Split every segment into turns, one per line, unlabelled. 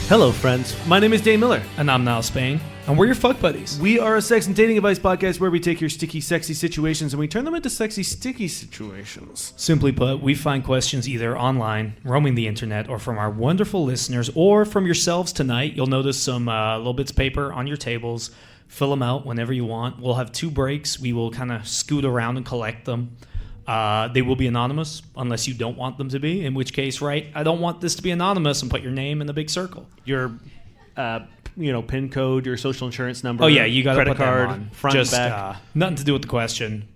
Hello, friends. My name is Dane Miller.
And I'm Niall Spain. And we're your fuck buddies.
We are a sex and dating advice podcast where we take your sticky, sexy situations and we turn them into sexy, sticky situations.
Simply put, we find questions either online, roaming the internet, or from our wonderful listeners, or from yourselves tonight. You'll notice some little bits of paper on your tables. Fill them out whenever you want. We'll have 2 breaks. We will kind of scoot around and collect them. They will be anonymous unless you don't want them to be, in which case, right, I don't want this to be anonymous, and put your name in the big circle.
Your, PIN code, your social insurance number.
Oh, yeah, you got to
credit
put
card,
them on.
front
Just,
and back.
Nothing to do with the question,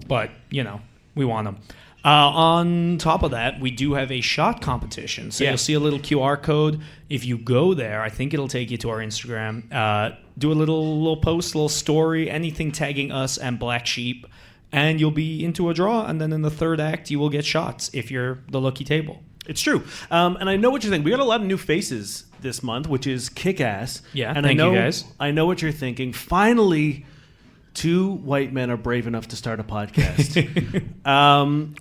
but, we want them. On top of that, we do have a shot competition. So You'll see a little QR code. If you go there, I think it'll take you to our Instagram. Do a little post, a little story, anything tagging us and Black Sheep. And you'll be into a draw, and then in the third act, you will get shots if you're the lucky table.
It's true. And I know what you're thinking. We got a lot of new faces this month, which is kick-ass.
Yeah,
and
thank you, guys.
I know what you're thinking. Finally, 2 white men are brave enough to start a podcast.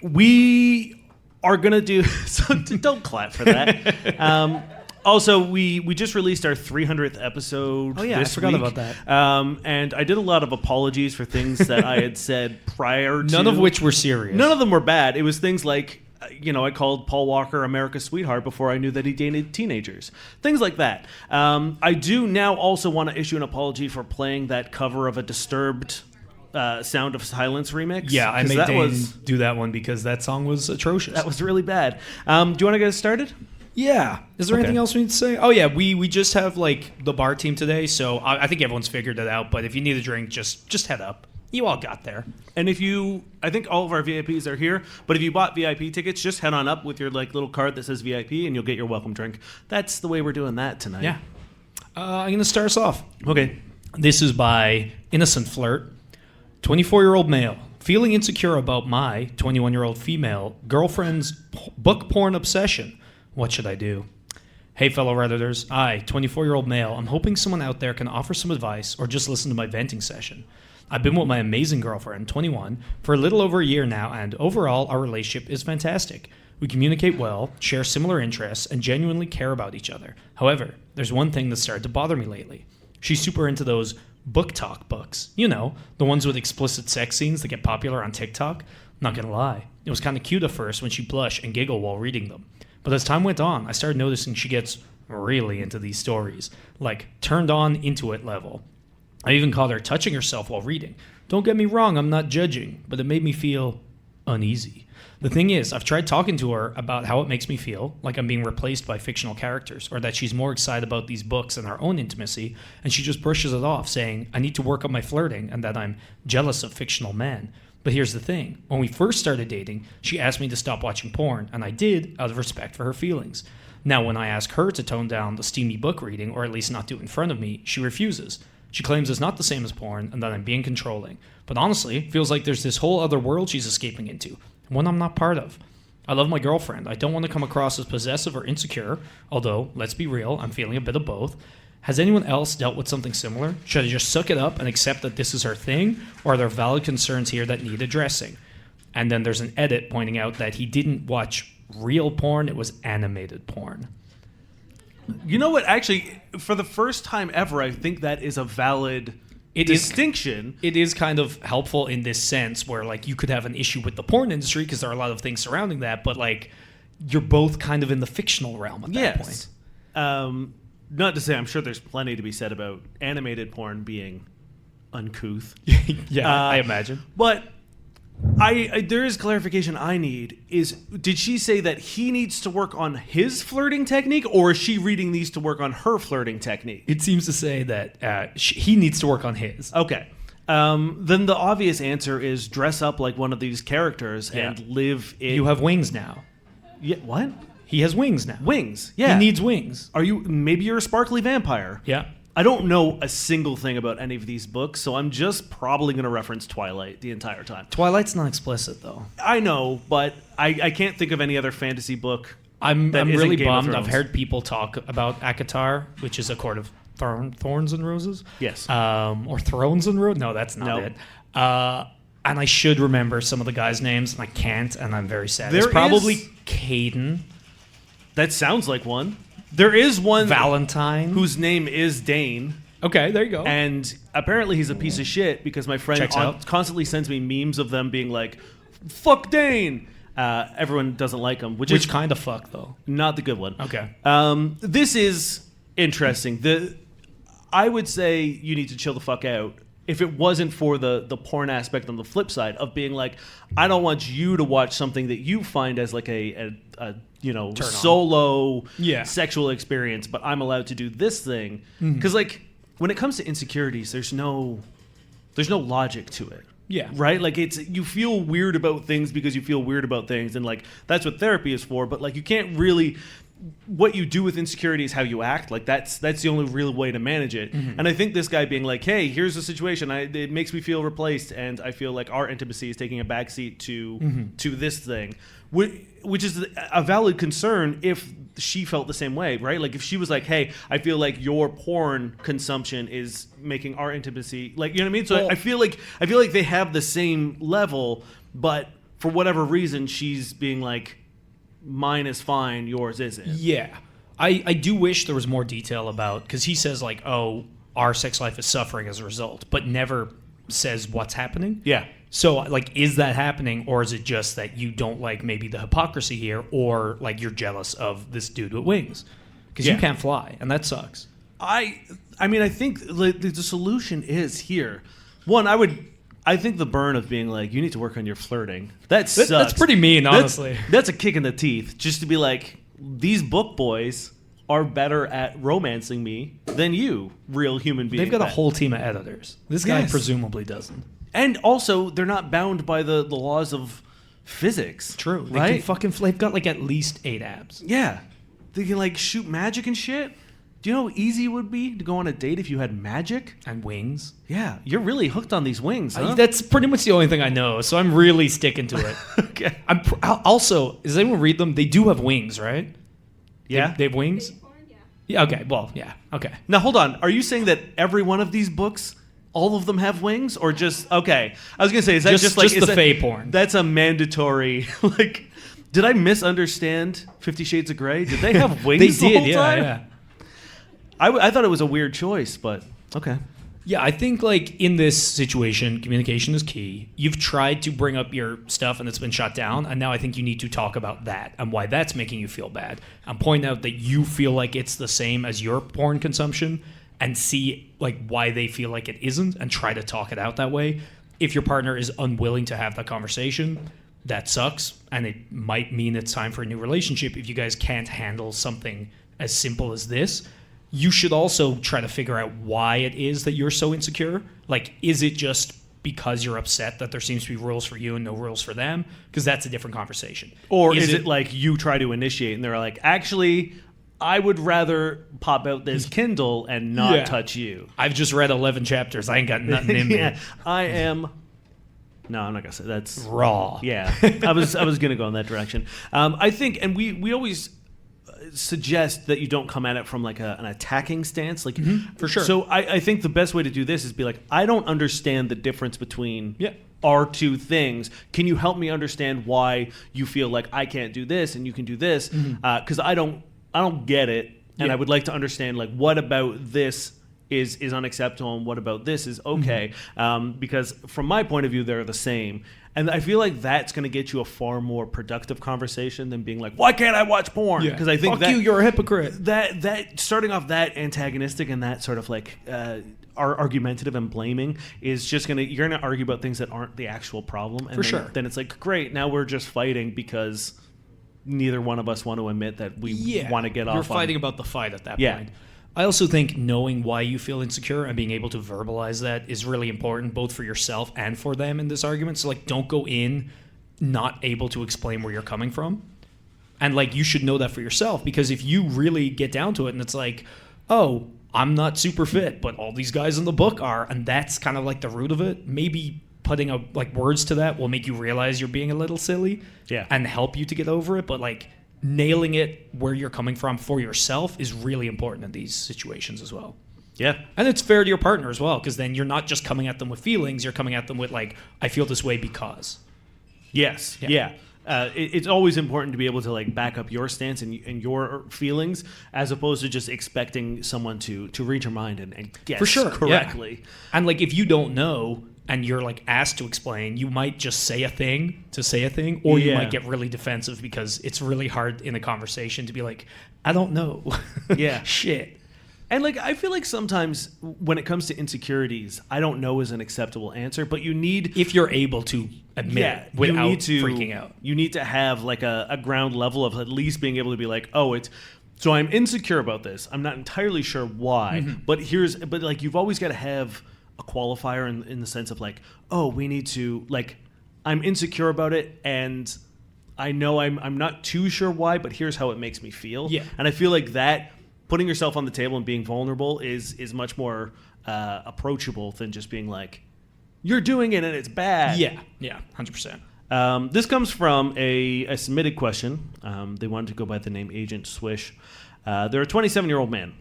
We are going to do... So don't clap for that. Also, we just released our 300th episode this week.
I forgot about that.
And I did a lot of apologies for things that I had said prior to...
None of which were serious.
None of them were bad. It was things like, I called Paul Walker America's sweetheart before I knew that he dated teenagers. Things like that. I do now also want to issue an apology for playing that cover of a Disturbed Sound of Silence remix.
Yeah, I made Dane do that one because that song was atrocious.
That was really bad. Do you want to get started?
Yeah. Is there anything else we need to say? Oh, yeah. We just have, the bar team today, so I think everyone's figured it out. But if you need a drink, just head up. You all got there.
And I think all of our VIPs are here, but if you bought VIP tickets, just head on up with your, little card that says VIP, and you'll get your welcome drink. That's the way we're doing that tonight.
Yeah. I'm going to start us off.
Okay.
This is by Innocent Flirt. 24-year-old male. Feeling insecure about my 21-year-old female girlfriend's book porn obsession. What should I do? Hey, fellow Redditors. I, 24-year-old male, I'm hoping someone out there can offer some advice or just listen to my venting session. I've been with my amazing girlfriend, 21, for a little over a year now, and overall, our relationship is fantastic. We communicate well, share similar interests, and genuinely care about each other. However, there's one thing that started to bother me lately. She's super into those book talk books. The ones with explicit sex scenes that get popular on TikTok. Not gonna lie, it was kind of cute at first when she'd blush and giggle while reading them. But as time went on, I started noticing she gets really into these stories, turned on into it level. I even caught her touching herself while reading. Don't get me wrong, I'm not judging, but it made me feel uneasy. The thing is, I've tried talking to her about how it makes me feel, like I'm being replaced by fictional characters, or that she's more excited about these books and our own intimacy, and she just brushes it off, saying, I need to work on my flirting, and that I'm jealous of fictional men. But here's the thing. When we first started dating, she asked me to stop watching porn, and I did out of respect for her feelings. Now, when I ask her to tone down the steamy book reading, or at least not do it in front of me, she refuses. She claims it's not the same as porn, and that I'm being controlling. But honestly, it feels like there's this whole other world she's escaping into, one I'm not part of. I love my girlfriend. I don't want to come across as possessive or insecure, although, let's be real, I'm feeling a bit of both. Has anyone else dealt with something similar? Should I just suck it up and accept that this is her thing? Or are there valid concerns here that need addressing? And then there's an edit pointing out that he didn't watch real porn, it was animated porn.
You know what? Actually, for the first time ever, I think that is a valid distinction.
It is kind of helpful in this sense where, you could have an issue with the porn industry because there are a lot of things surrounding that, but, you're both kind of in the fictional realm at that point.
Not to say I'm sure there's plenty to be said about animated porn being uncouth.
I imagine.
But there is clarification I need. Did she say that he needs to work on his flirting technique, or is she reading these to work on her flirting technique?
It seems to say that he needs to work on his.
Okay. Then the obvious answer is dress up like one of these characters and live in...
You have wings now.
Yeah, what?
He has wings now.
Wings, yeah.
He needs wings.
Maybe you're a sparkly vampire.
Yeah.
I don't know a single thing about any of these books, so I'm just probably going to reference Twilight the entire time.
Twilight's not explicit, though.
I know, but I can't think of any other fantasy book.
I'm really bummed. I've heard people talk about ACOTAR, which is a court of thorns and roses.
Yes.
Or thrones and roses. No, that's not it. And I should remember some of the guys' names, and I can't, and I'm very sad. There's probably Caden.
That sounds like one. There is one
Valentine.
whose name is Dane.
Okay, there you go.
And apparently he's a piece of shit because my friend
Checks out.
constantly sends me memes of them being like, fuck Dane. Everyone doesn't like him, which is
kind of fuck, though?
not the good one.
Okay.
This is interesting. I would say you need to chill the fuck out if it wasn't for the porn aspect on the flip side of being like, I don't want you to watch something that you find as like a solo sexual experience, but I'm allowed to do this thing. Because like when it comes to insecurities, there's no logic to it.
Yeah.
Right? Like you feel weird about things because you feel weird about things, and like that's what therapy is for, but like you can't really, what you do with insecurity is how you act. Like that's the only real way to manage it. And I think this guy being like, hey, here's the situation. It makes me feel replaced, and I feel like our intimacy is taking a backseat to this thing, which is a valid concern if she felt the same way, right? Like if she was like, hey, I feel like your porn consumption is making our intimacy, like, you know what I mean? So I feel like they have the same level, but for whatever reason, she's being like, mine is fine, yours isn't.
Yeah. I do wish there was more detail about, because he says like, oh, our sex life is suffering as a result, but never says what's happening.
Yeah.
So like, is that happening, or is it just that you don't like maybe the hypocrisy here, or like you're jealous of this dude with wings? Because you can't fly, and that sucks.
I mean, I think the solution is here. One, I think the burn of being like, you need to work on your flirting. That sucks.
That's pretty mean, honestly.
That's a kick in the teeth. Just to be like, these book boys are better at romancing me than you, real human beings.
They've got a whole team of editors. This guy presumably doesn't.
And also, they're not bound by the laws of physics.
True.
Right?
They can fucking they've got like at least 8 abs.
Yeah. They can like shoot magic and shit. Do you know how easy it would be to go on a date if you had magic?
And wings.
Yeah. You're really hooked on these wings, huh?
That's pretty much the only thing I know, so I'm really sticking to it.
Okay.
Also, does anyone read them? They do have wings, right?
Yeah.
They have wings? Yeah, okay. Well, yeah. Okay.
Now, hold on. Are you saying that every one of these books, all of them have wings? Or just, okay. I was going to say, is that just like...
Just the fae porn.
That's a mandatory, like... Did I misunderstand 50 Shades of Grey? Did they have wings the whole time?
Yeah.
I thought it was a weird choice, but okay.
Yeah, I think like in this situation, communication is key. You've tried to bring up your stuff and it's been shut down, and now I think you need to talk about that and why that's making you feel bad. And point out that you feel like it's the same as your porn consumption, and see like why they feel like it isn't, and try to talk it out that way. If your partner is unwilling to have that conversation, that sucks, and it might mean it's time for a new relationship if you guys can't handle something as simple as this. You should also try to figure out why it is that you're so insecure. Like, is it just because you're upset that there seems to be rules for you and no rules for them? Because that's a different conversation.
Or is it like you try to initiate and they're like, actually, I would rather pop out this Kindle and not touch you.
I've just read 11 chapters. I ain't got nothing in me.
I am... No, I'm not going to say that's...
Raw.
Yeah. I was going to go in that direction. I think, and we always... suggest that you don't come at it from like an attacking stance, like
for sure.
So I think the best way to do this is be like, I don't understand the difference between our two things. Can you help me understand why you feel like I can't do this and you can do this? Because I don't get it, and I would like to understand like what about this is unacceptable and what about this is okay. Because from my point of view, they're the same. And I feel like that's going to get you a far more productive conversation than being like, why can't I watch porn?
Yeah.
Because I think
Fuck you, you're a hypocrite.
That starting off that antagonistic and that sort of like argumentative and blaming is just you're gonna argue about things that aren't the actual problem. And then it's like, great, now we're just fighting because neither one of us want to admit that we want to get off.
You're fighting about the fight at that point. I also think knowing why you feel insecure and being able to verbalize that is really important, both for yourself and for them in this argument. So, like, don't go in not able to explain where you're coming from. And, like, you should know that for yourself, because if you really get down to it and it's like, oh, I'm not super fit, but all these guys in the book are, and that's kind of like the root of it, maybe putting words to that will make you realize you're being a little silly and help you to get over it. But, like, nailing it where you're coming from for yourself is really important in these situations as well.
Yeah.
And it's fair to your partner as well, because then you're not just coming at them with feelings, you're coming at them with like, I feel this way because.
Yes. Yeah. It's always important to be able to like back up your stance and your feelings, as opposed to just expecting someone to read your mind and guess
For sure,
correctly.
yeah. And like if you don't know and you're like asked to explain, you might just say a thing to say a thing, or you might get really defensive because it's really hard in a conversation to be like, I don't know.
Yeah.
Shit.
And like I feel like sometimes when it comes to insecurities, I don't know is an acceptable answer, but you need,
If you're able to admit it without
you need to,
freaking out.
You need to have like a ground level of at least being able to be like, oh, it's so I'm insecure about this. I'm not entirely sure why, but like you've always got to have a qualifier in the sense of like, oh, we need to like, I'm insecure about it and I know I'm not too sure why, but here's how it makes me feel.
Yeah.
And I feel like that putting yourself on the table and being vulnerable is much more approachable than just being like, you're doing it and it's bad.
Yeah, 100%.
This comes from a submitted question. They wanted to go by the name Agent Swish. They're a 27-year-old man.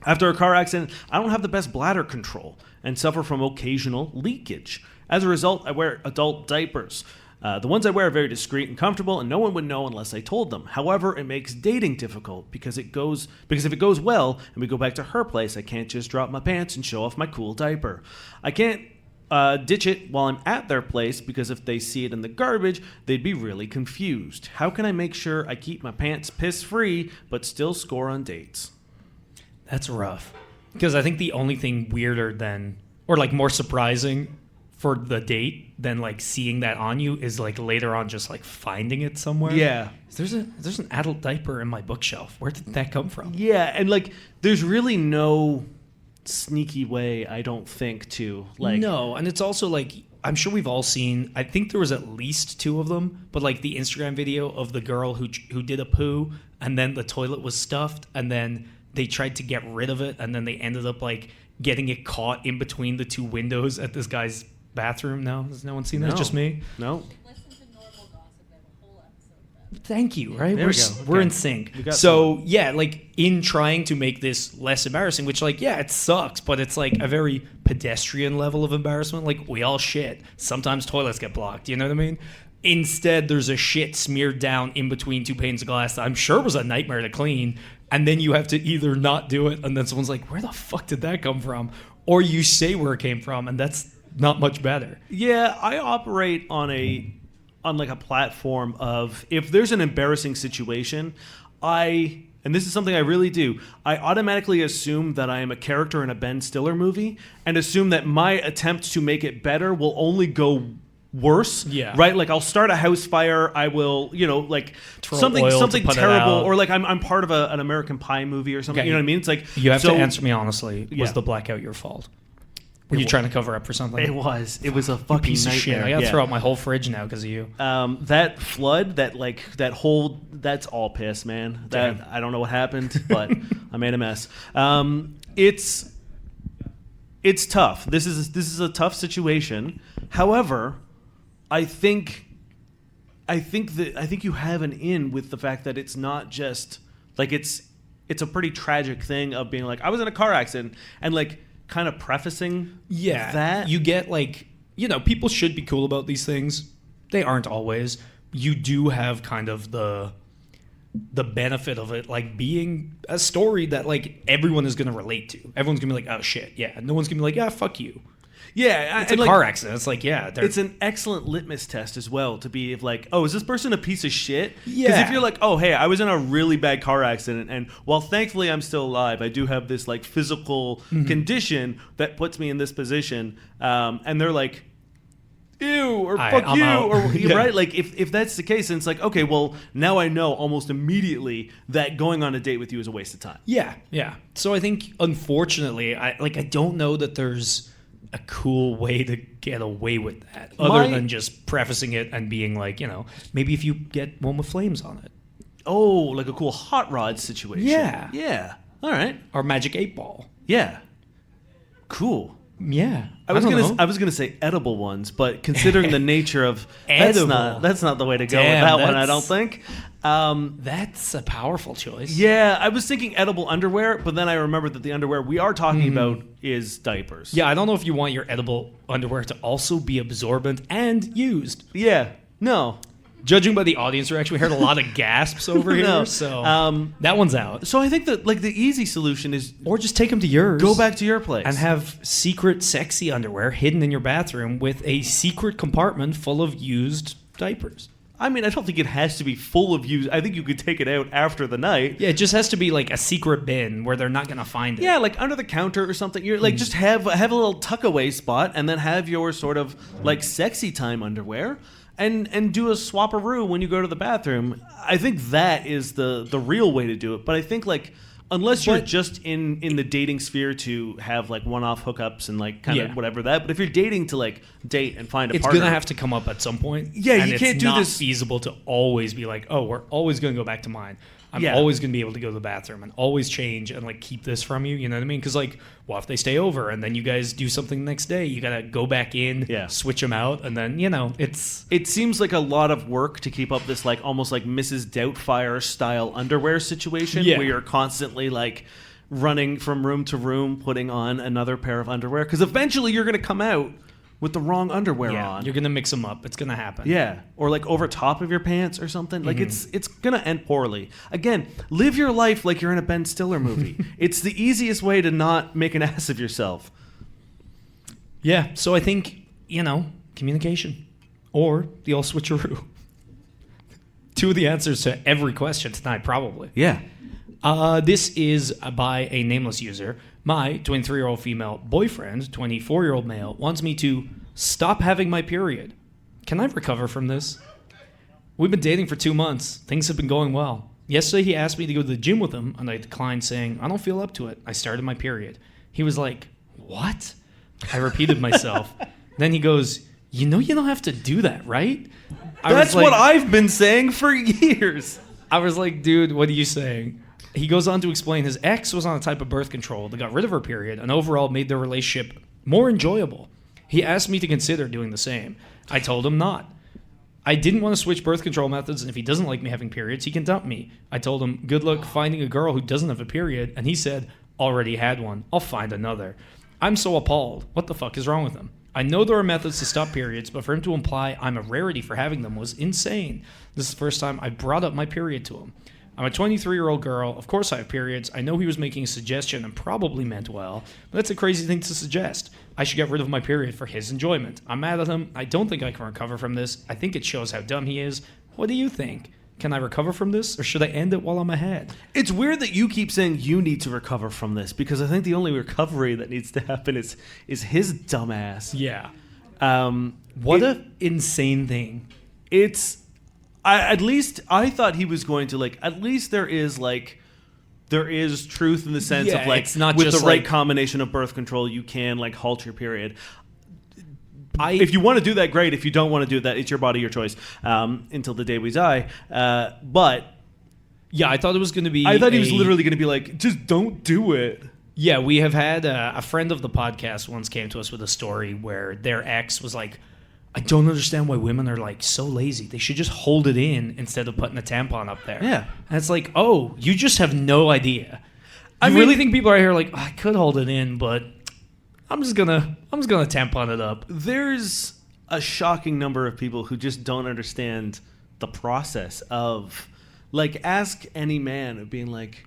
After a car accident, I don't have the best bladder control and suffer from occasional leakage. As a result, I wear adult diapers. The ones I wear are very discreet and comfortable, and no one would know unless I told them. However, it makes dating difficult because if it goes well and we go back to her place, I can't just drop my pants and show off my cool diaper. I can't ditch it while I'm at their place because if they see it in the garbage, they'd be really confused. How can I make sure I keep my pants piss-free but still score on dates?
That's rough. Because I think the only thing weirder than, or like more surprising for the date than like seeing that on you is like later on just like finding it somewhere.
Yeah.
There's an adult diaper in my bookshelf. Where did that come from?
Yeah, and like there's really no sneaky way, I don't think, to like.
No, and it's also like I'm sure we've all seen. I think there was at least 2 of them, but like the Instagram video of the girl who did a poo and then the toilet was stuffed and then they tried to get rid of it and then they ended up like getting it caught in between the 2 windows at this guy's bathroom. No, has no one seen that?
No.
Just me.
No.
Listen to Normal Gossip. They have a whole episode of that.
Thank you. Right,
There we go.
we're
Okay.
in sync.
We got
So yeah, like in trying to make this less embarrassing, which like yeah, it sucks, but it's like a very pedestrian level of embarrassment. Like we all shit. Sometimes toilets get blocked. You know what I mean? Instead, there's a shit smeared down in between 2 panes of glass that I'm sure was a nightmare to clean. And then you have to either not do it, and then someone's like, "Where the fuck did that come from?" Or you say where it came from, and that's not much better.
Yeah, I operate on like a platform of if there's an embarrassing situation, and this is something I really do, I automatically assume that I am a character in a Ben Stiller movie and assume that my attempt to make it better will only go worse.
Yeah.
Right? Like I'll start a house fire, I will, like
Throw
something
oil to put it
terrible,
out.
or like I'm part of an American Pie movie or something.
Okay.
You know what I mean? It's like
You have
so-
to answer me honestly. Was
Yeah.
the blackout your fault? Were you
wa-
trying to cover up for something?
It was a
You
fucking
piece of
nightmare.
shit. I gotta
Yeah.
throw out my whole fridge now because of you.
That flood, that's all piss, man.
Damn.
That I don't know what happened, but I made a mess. It's tough. This is a tough situation. However, I think you have an in with the fact that it's not just like it's a pretty tragic thing of being like I was in a car accident and like kind of prefacing that.
You get like, people should be cool about these things. They aren't always. You do have kind of the benefit of it like being a story that like everyone is going to relate to. Everyone's going to be like, oh shit, yeah. No one's going to be like, yeah, fuck you.
Yeah,
It's a car accident. It's like, yeah.
It's an excellent litmus test as well to be of like, oh, is this person a piece of shit? Because
Yeah.
if you're like, oh, hey, I was in a really bad car accident, and while thankfully I'm still alive, I do have this like physical condition that puts me in this position, and they're like, ew, or fuck
I'm
you,
out.
or
Yeah.
right? Like if that's the case, then it's like, okay, well now I know almost immediately that going on a date with you is a waste of time.
Yeah, yeah. So I think, unfortunately, I don't know that there's a cool way to get away with that, other than just prefacing it and being like, maybe if you get one with flames on it,
Oh, like a cool hot rod situation. Yeah. All right.
or Magic 8-Ball.
Yeah. Cool.
Yeah,
I was
don't know.
gonna say edible ones, but considering the nature of
Edible.
that's not the way to go
Damn,
with that one, I
that's-
don't think.
That's a powerful choice.
Yeah, I was thinking edible underwear, but then I remembered that the underwear we are talking about is diapers.
Yeah, I don't know if you want your edible underwear to also be absorbent and used.
Yeah. No.
Judging by the audience reaction, we heard a lot of gasps over here.
No.
So that one's out.
So I think that like the easy solution is
Or just take them to yours.
go back to your place
and have secret sexy underwear hidden in your bathroom with a secret compartment full of used diapers.
I mean, I don't think it has to be full of use. I think you could take it out after the night.
Yeah, it just has to be like a secret bin where they're not going to find it.
Yeah, like under the counter or something. You're like just have a little tuck away spot, and then have your sort of like sexy time underwear, and do a swap-a-roo when you go to the bathroom. I think that is the real way to do it. But I think like unless you're just in the dating sphere to have like one-off hookups and like kind of whatever that. But if you're dating to like date and find a partner,
it's gonna have to come up at some point.
Yeah,
and
you can't do
this. It's
this.
not feasible to always be like, oh, we're always gonna go back to mine. I'm
Yeah.
always gonna be able to go to the bathroom and always change and like keep this from you. You know what I mean? Because like, well, if they stay over and then you guys do something the next day, you gotta go back in, switch them out, and then
It seems like a lot of work to keep up this like almost like Mrs. Doubtfire style underwear situation where you're constantly like running from room to room, putting on another pair of underwear, because eventually you're going to come out with the wrong underwear on.
You're gonna mix them up. It's gonna happen.
Yeah, or like over top of your pants or something. Like it's gonna end poorly. Again, live your life like you're in a Ben Stiller movie. It's the easiest way to not make an ass of yourself.
Yeah. So I think communication or the old switcheroo. Two of the answers to every question tonight, probably.
Yeah.
This is by a nameless user. My 23-year-old female boyfriend, 24-year-old male, wants me to stop having my period. Can I recover from this? We've been dating for 2 months. Things have been going well. Yesterday, he asked me to go to the gym with him, and I declined, saying, I don't feel up to it. I started my period. He was like, what? I repeated myself. Then he goes, you know you don't have to do that, right?
That's what I've been saying for years.
I was like, dude, what are you saying? He goes on to explain his ex was on a type of birth control that got rid of her period and overall made their relationship more enjoyable. He asked me to consider doing the same. I told him not. I didn't want to switch birth control methods, and if he doesn't like me having periods, he can dump me. I told him, good luck finding a girl who doesn't have a period, and he said, already had one. I'll find another. I'm so appalled. What the fuck is wrong with him? I know there are methods to stop periods, but for him to imply I'm a rarity for having them was insane. This is the first time I brought up my period to him. I'm a 23-year-old girl. Of course I have periods. I know he was making a suggestion and probably meant well, but that's a crazy thing to suggest. I should get rid of my period for his enjoyment. I'm mad at him. I don't think I can recover from this. I think it shows how dumb he is. What do you think? Can I recover from this, or should I end it while I'm ahead?
It's weird that you keep saying you need to recover from this, because I think the only recovery that needs to happen is his dumbass.
Yeah. What an insane thing.
At least I thought he was going to like. At least there is truth in the sense of like,
it's not
with
just
the right
like,
combination of birth control, you can like halt your period. If you want to do that, great. If you don't want to do that, it's your body, your choice. Until the day we die. But
yeah, I thought it was going to be.
I thought he was literally going to be like, just don't do it.
Yeah, we have had a friend of the podcast once came to us with a story where their ex was like, I don't understand why women are like so lazy. They should just hold it in instead of putting a tampon up there.
Yeah.
And it's like, oh, you just have no idea. I really think people are here like, I could hold it in, but I'm just gonna tampon it up.
There's a shocking number of people who just don't understand the process of, like, ask any man of being like,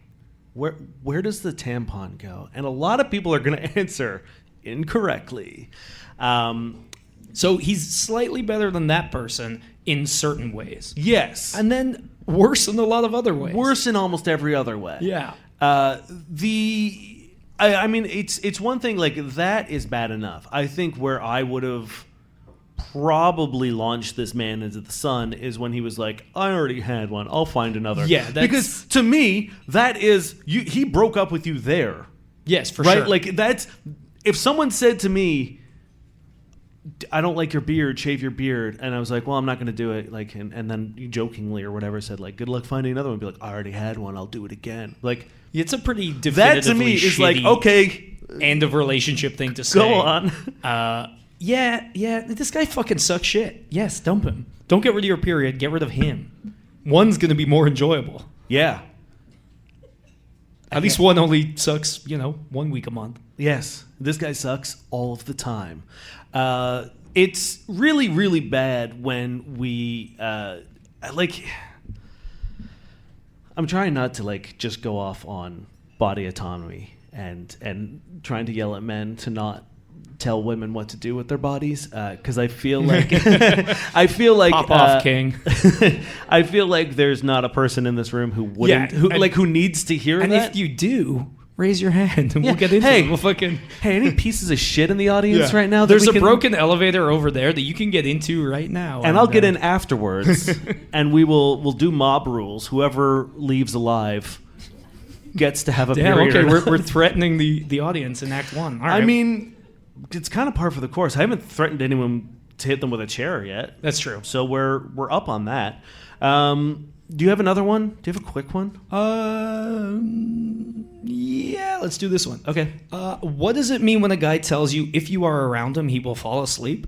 where does the tampon go? And a lot of people are going to answer incorrectly.
So he's slightly better than that person in certain ways.
Yes.
And then worse in a lot of other ways.
Worse in almost every other way.
Yeah.
I mean, it's one thing, like, that is bad enough. I think where I would have probably launched this man into the sun is when he was like, I already had one, I'll find another.
Yeah,
because to me, that is, he broke up with you there.
Yes, for
right?
sure.
Like, that's, if someone said to me, I don't like your beard, shave your beard, and I was like, well, I'm not going to do it, like, and then you jokingly or whatever said, like, good luck finding another one, be like, I already had one, I'll do it again. Like,
it's a pretty definitively
that to me is like, okay,
end of relationship thing to say.
Go on.
Yeah, this guy fucking sucks shit. Yes, dump him. Don't get rid of your period, get rid of him. One's going to be more enjoyable.
Yeah.
At least one only sucks, 1 week a month.
Yes, this guy sucks all of the time. It's really, really bad when we I'm trying not to like just go off on body autonomy and trying to yell at men to not tell women what to do with their bodies, because I feel like
Pop off, King.
I feel like there's not a person in this room who wouldn't, who needs to hear
and
that.
If you do, raise your hand and we'll get into it. We'll fucking...
Hey, any pieces of shit in the audience right now?
There's a broken elevator over there that you can get into right now.
And I'll get in afterwards, and we'll do mob rules. Whoever leaves alive gets to have a period.
Okay, we're threatening the audience in Act 1. All right.
I mean, it's kind of par for the course. I haven't threatened anyone to hit them with a chair yet.
That's true.
So we're up on that. Do you have another one? Do you have a quick one?
Yeah, let's do this one.
Okay.
What does it mean when a guy tells you if you are around him, he will fall asleep?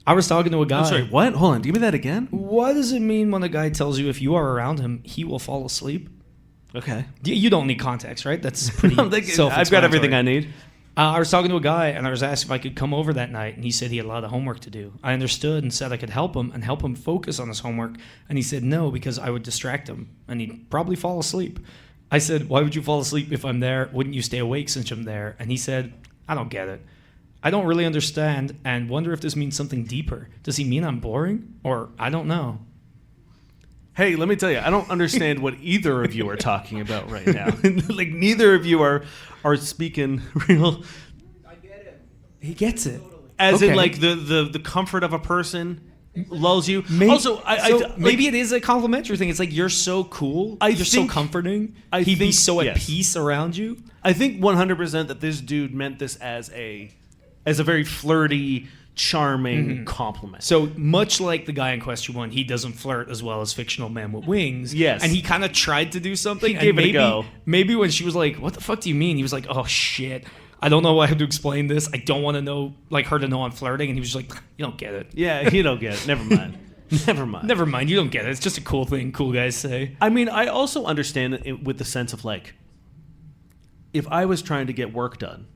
I was talking to a guy.
I'm sorry, what? Hold on, give me that again.
What does it mean when a guy tells you if you are around him, he will fall asleep?
Okay.
You don't need context, right? That's pretty self-explanatory.
I've got everything I need.
I was talking to a guy, and I was asked if I could come over that night, and he said he had a lot of homework to do. I understood and said I could help him focus on his homework, and he said no, because I would distract him, and he'd probably fall asleep. I said, why would you fall asleep if I'm there? Wouldn't you stay awake since I'm there? And he said, I don't get it. I don't really understand, and wonder if this means something deeper. Does he mean I'm boring? Or I don't know.
Hey, let me tell you, I don't understand what either of you are talking about right now. Like, neither of you are speaking real.
I get it.
He gets it.
As in, like, the comfort of a person lulls you. Also,
maybe it is a complimentary thing. It's like, you're so cool. You're so comforting. He'd be so at peace around you.
I think 100% that this dude meant this as a very flirty, charming compliment.
So much like the guy in question one, he doesn't flirt as well as fictional man with wings.
Yes.
And he kind of tried to do something.
He gave it a go.
Maybe when she was like, what the fuck do you mean? He was like, oh shit. I don't know why I have to explain this. I don't want to know, like, her to know I'm flirting. And he was just like, you don't get it.
Yeah, you don't get it. Never mind.
Never mind. You don't get it. It's just a cool thing cool guys say.
I mean, I also understand it with the sense of, like, if I was trying to get work done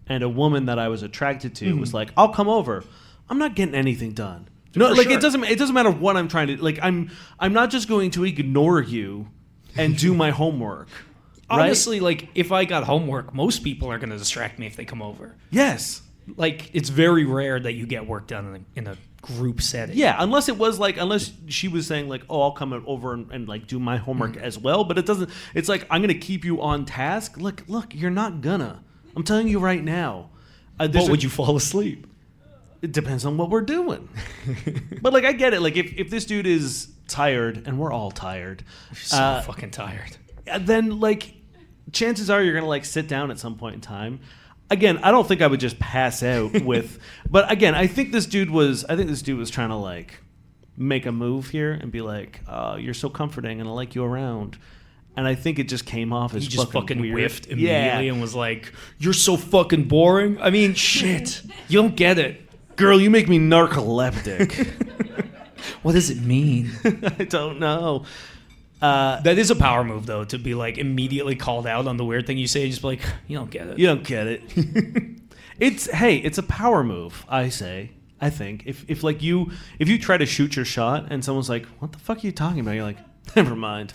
and a woman that I was attracted to was like, I'll come over, I'm not getting anything done. No, like, it doesn't matter what I'm trying to, like, I'm not just going to ignore you and do my homework. Right?
Honestly, like, if I got homework, most people are going to distract me if they come over.
Yes.
Like, it's very rare that you get work done in a group setting.
Yeah, unless she was saying, like, oh, I'll come over and like, do my homework as well. But it doesn't, it's like, I'm going to keep you on task. Look, you're not gonna. I'm telling you right now.
Would you fall asleep?
It depends on what we're doing. But, like, I get it. Like, if this dude is tired, and we're all tired.
So fucking tired.
Then, like, chances are you're going to, like, sit down at some point in time. Again, I don't think I would just pass out with... But, again, I think this dude was trying to, like, make a move here and be like, you're so comforting and I like you around. And I think it just came off as
fucking
weird.
Whiffed immediately and was like, you're so fucking boring. I mean, shit. You don't get it.
Girl, you make me narcoleptic.
What does it mean?
I don't know.
That is a power move, though, to be, like, immediately called out on the weird thing you say. Just be like, you don't get it.
You don't get it. It's a power move, I say. I think if you try to shoot your shot and someone's like, what the fuck are you talking about? You're like, never mind.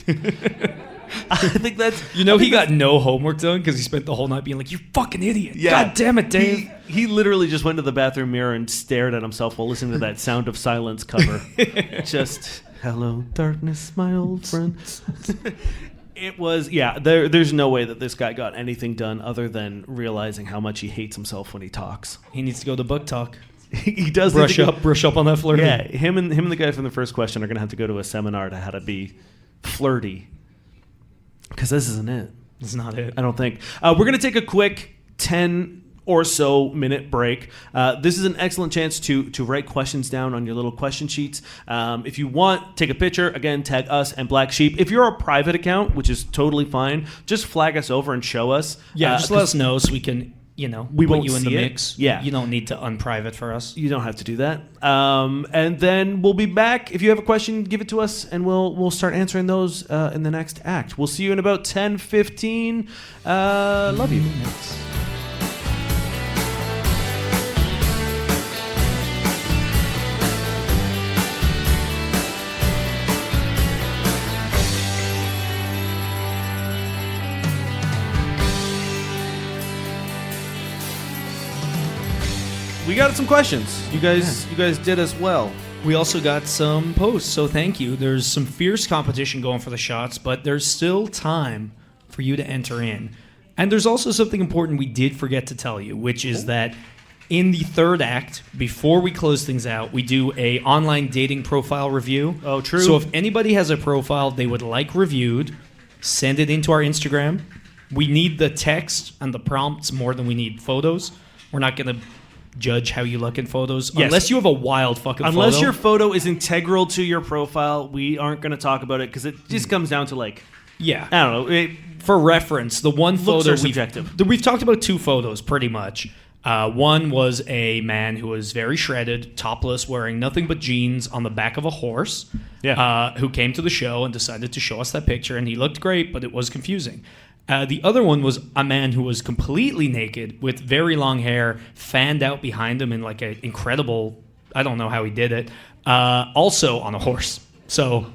I think that's...
he got no homework done because he spent the whole night being like, you fucking idiot. Yeah. God damn it, Dave.
He literally just went to the bathroom mirror and stared at himself while listening to that Sound of Silence cover. Just, hello, darkness, my old friend. It was, there's no way that this guy got anything done other than realizing how much he hates himself when he talks.
He needs to go to book talk.
He does
brush up on that flirting.
Yeah, him and the guy from the first question are going to have to go to a seminar to how to be flirty. Because this isn't it.
It's not it.
I don't think. We're going to take a quick 10 or so minute break. This is an excellent chance to write questions down on your little question sheets. If you want, take a picture. Again, tag us and Black Sheep. If you're a private account, which is totally fine, just flag us over and show us.
Yeah, just let us know so we can... we
put
you in the mix.
Yeah.
You don't need to unprivate for us.
You don't have to do that. And then we'll be back. If you have a question, give it to us, and we'll start answering those in the next act. We'll see you in about 10, 15. Love you.
Minutes.
we got some questions. You guys did as well.
We also got some posts, so thank you. There's some fierce competition going for the shots, but there's still time for you to enter in. And there's also something important we did forget to tell you, which is that in the third act, before we close things out, we do a online dating profile review.
Oh, true.
So if anybody has a profile they would like reviewed, send it into our Instagram. We need the text and the prompts more than we need photos. We're not going to judge how you look in photos unless you have a wild fucking photo.
Unless your photo is integral to your profile, we aren't going to talk about it because it just comes down to I don't know.
For reference, the one photo
are subjective.
We've talked about two photos pretty much. One was a man who was very shredded, topless, wearing nothing but jeans on the back of a horse, who came to the show and decided to show us that picture, and he looked great, but it was confusing. The other one was a man who was completely naked with very long hair, fanned out behind him in like an incredible, I don't know how he did it, also on a horse. So...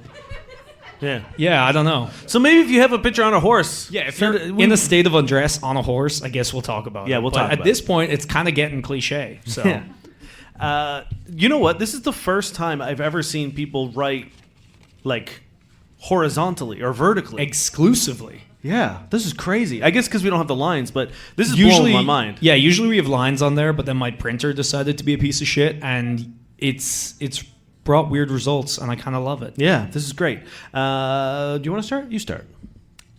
Yeah, I don't know.
So maybe if you have a picture on a horse.
Yeah, if you're in a state of undress on a horse, I guess we'll talk about it.
Yeah, we'll talk about it.
At this point, it's kind of getting cliche. So,
you know what? This is the first time I've ever seen people write horizontally or vertically.
Exclusively.
Yeah, this is crazy. I guess because we don't have the lines, but this is blowing my mind.
Yeah, usually we have lines on there, but then my printer decided to be a piece of shit, and it's brought weird results, and I kind of love it.
Yeah, this is great. Do you want to start? You start.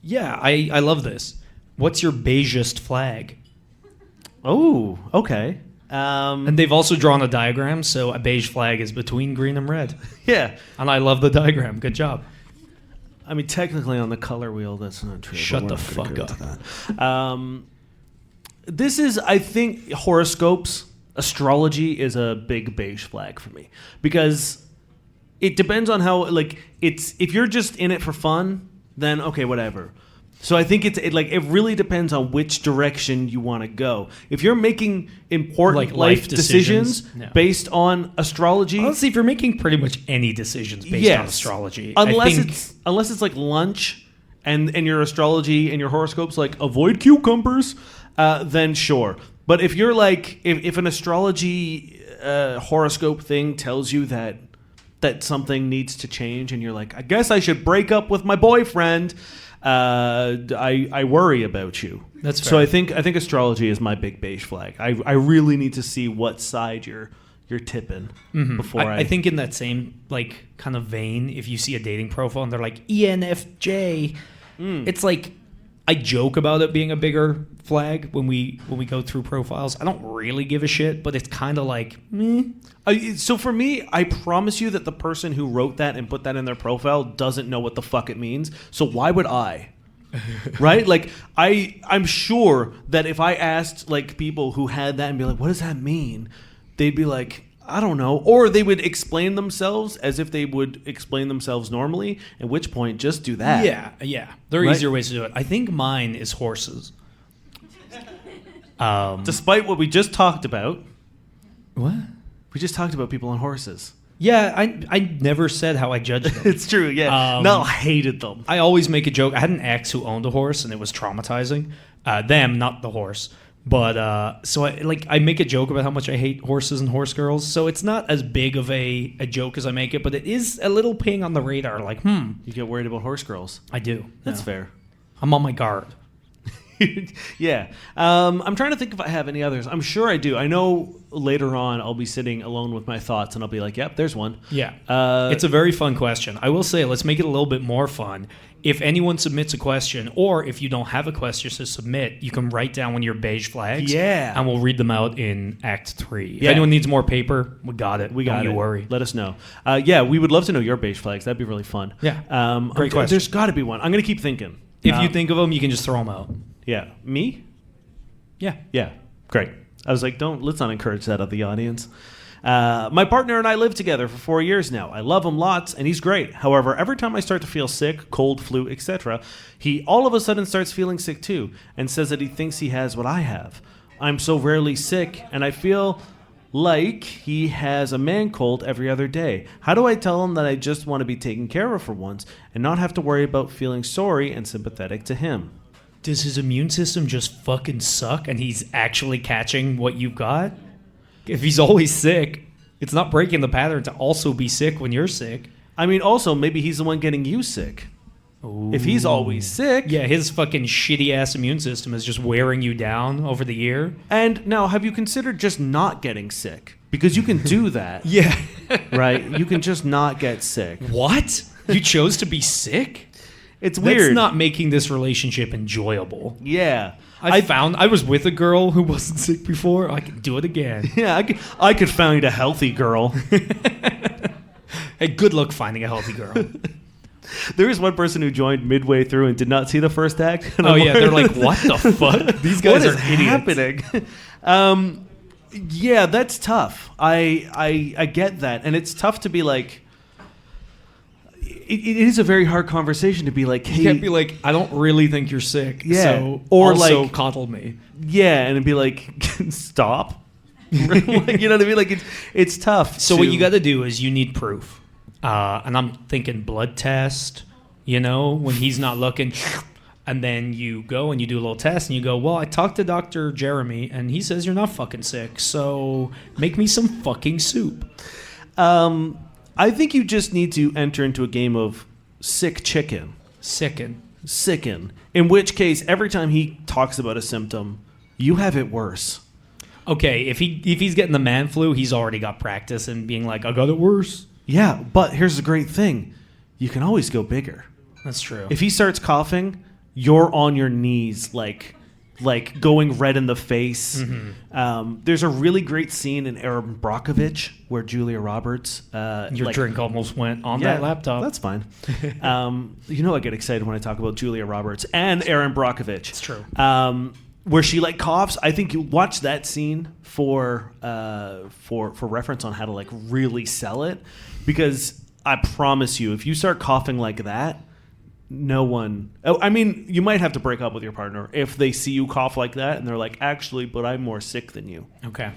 Yeah, I love this. What's your beigest flag?
Oh, okay.
And they've also drawn a diagram, so a beige flag is between green and red.
Yeah.
And I love the diagram. Good job.
I mean, technically on the color wheel, that's not true.
Shut the fuck up.
This is, I think, horoscopes. Astrology is a big beige flag for me because it depends on how it's if you're just in it for fun, then okay, whatever. So I think it really depends on which direction you want to go. If you're making important life decisions based on astrology,
honestly, if you're making pretty much any decisions based on astrology,
unless it's like lunch and your astrology and your horoscopes avoid cucumbers, then sure. But if you're if an astrology horoscope thing tells you that something needs to change, and you're like, I guess I should break up with my boyfriend, I worry about you.
That's fair.
So I think astrology is my big beige flag. I really need to see what side you're tipping before
I think in that same kind of vein, if you see a dating profile and they're like ENFJ, it's like I joke about it being a bigger flag when we go through profiles. I don't really give a shit, but it's kind of like, meh.
So for me, I promise you that the person who wrote that and put that in their profile doesn't know what the fuck it means. So why would I? Right? I'm sure that if I asked people who had that and be like, what does that mean? They'd be like, I don't know. Or they would explain themselves as if they would explain themselves normally, at which point just do that.
Yeah. There are easier ways to do it. I think mine is horses.
Despite what we just talked about.
What?
We just talked about people on horses.
Yeah, I never said how I judged them.
It's true, yeah. Mel hated them.
I always make a joke. I had an ex who owned a horse, and it was traumatizing. Them, not the horse. But so I make a joke about how much I hate horses and horse girls. So it's not as big of a joke as I make it, but it is a little ping on the radar.
You get worried about horse girls.
I do.
That's fair.
I'm on my guard.
Yeah. I'm trying to think if I have any others. I'm sure I do. I know later on I'll be sitting alone with my thoughts and I'll be like, yep, there's one.
Yeah. It's a very fun question. I will say, let's make it a little bit more fun. If anyone submits a question, or if you don't have a question to submit, you can write down one of your beige flags.
Yeah.
And we'll read them out in Act 3. If anyone needs more paper, we got it. Don't you worry.
Let us know. Yeah, we would love to know your beige flags. That'd be really fun.
Yeah. Great question.
There's got to be one. I'm going to keep thinking.
If you think of them, you can just throw them out.
Yeah. Me?
Yeah.
Yeah. Great. I was like, let's not encourage that of the audience. My partner and I live together for 4 years now. I love him lots, and he's great. However, every time I start to feel sick, cold, flu, etc., he all of a sudden starts feeling sick too, and says that he thinks he has what I have. I'm so rarely sick, and I feel like he has a man cold every other day. How do I tell him that I just want to be taken care of for once, and not have to worry about feeling sorry and sympathetic to him?
Does his immune system just fucking suck, and he's actually catching what you've got? If he's always sick, it's not breaking the pattern to also be sick when you're sick.
I mean, also, maybe he's the one getting you sick.
Ooh.
If he's always sick.
Yeah, his fucking shitty-ass immune system is just wearing you down over the year.
And now, have you considered just not getting sick? Because you can do that.
Yeah.
Right? You can just not get sick.
What? You chose to be sick?
It's weird.
That's not making this relationship enjoyable.
Yeah.
I was with a girl who wasn't sick before. I could do it again.
Yeah, I could find a healthy girl.
Hey, good luck finding a healthy girl.
There is one person who joined midway through and did not see the first act. And
they're like, what the fuck? These guys
what
are
is
idiots.
happening? Yeah, that's tough. I get that, and it's tough to be like. It is a very hard conversation to be like, hey,
you can't be like, I don't really think you're sick.
Yeah.
So
Or
also
like,
coddle me.
Yeah, and it'd be like, stop. Like, you know what I mean? Like it's tough.
So what you got to do is you need proof, and I'm thinking blood test. When he's not looking, and then you go and you do a little test, and you go, well, I talked to Dr. Jeremy, and he says you're not fucking sick. So make me some fucking soup.
I think you just need to enter into a game of sick chicken. Sicken. In which case, every time he talks about a symptom, you have it worse.
Okay, if he's getting the man flu, he's already got practice in being like, I got it worse.
Yeah, but here's the great thing. You can always go bigger.
That's true.
If he starts coughing, you're on your knees, like going red in the face.
Mm-hmm.
There's a really great scene in Aaron Brockovich where Julia Roberts...
Your drink almost went on that laptop.
That's fine. I get excited when I talk about Julia Roberts and Aaron Brockovich.
It's true.
Where she coughs. I think you watch that scene for reference on how to really sell it, because I promise you, if you start coughing like that, no one... I mean, you might have to break up with your partner if they see you cough like that and they're like, actually, but I'm more sick than you.
Okay.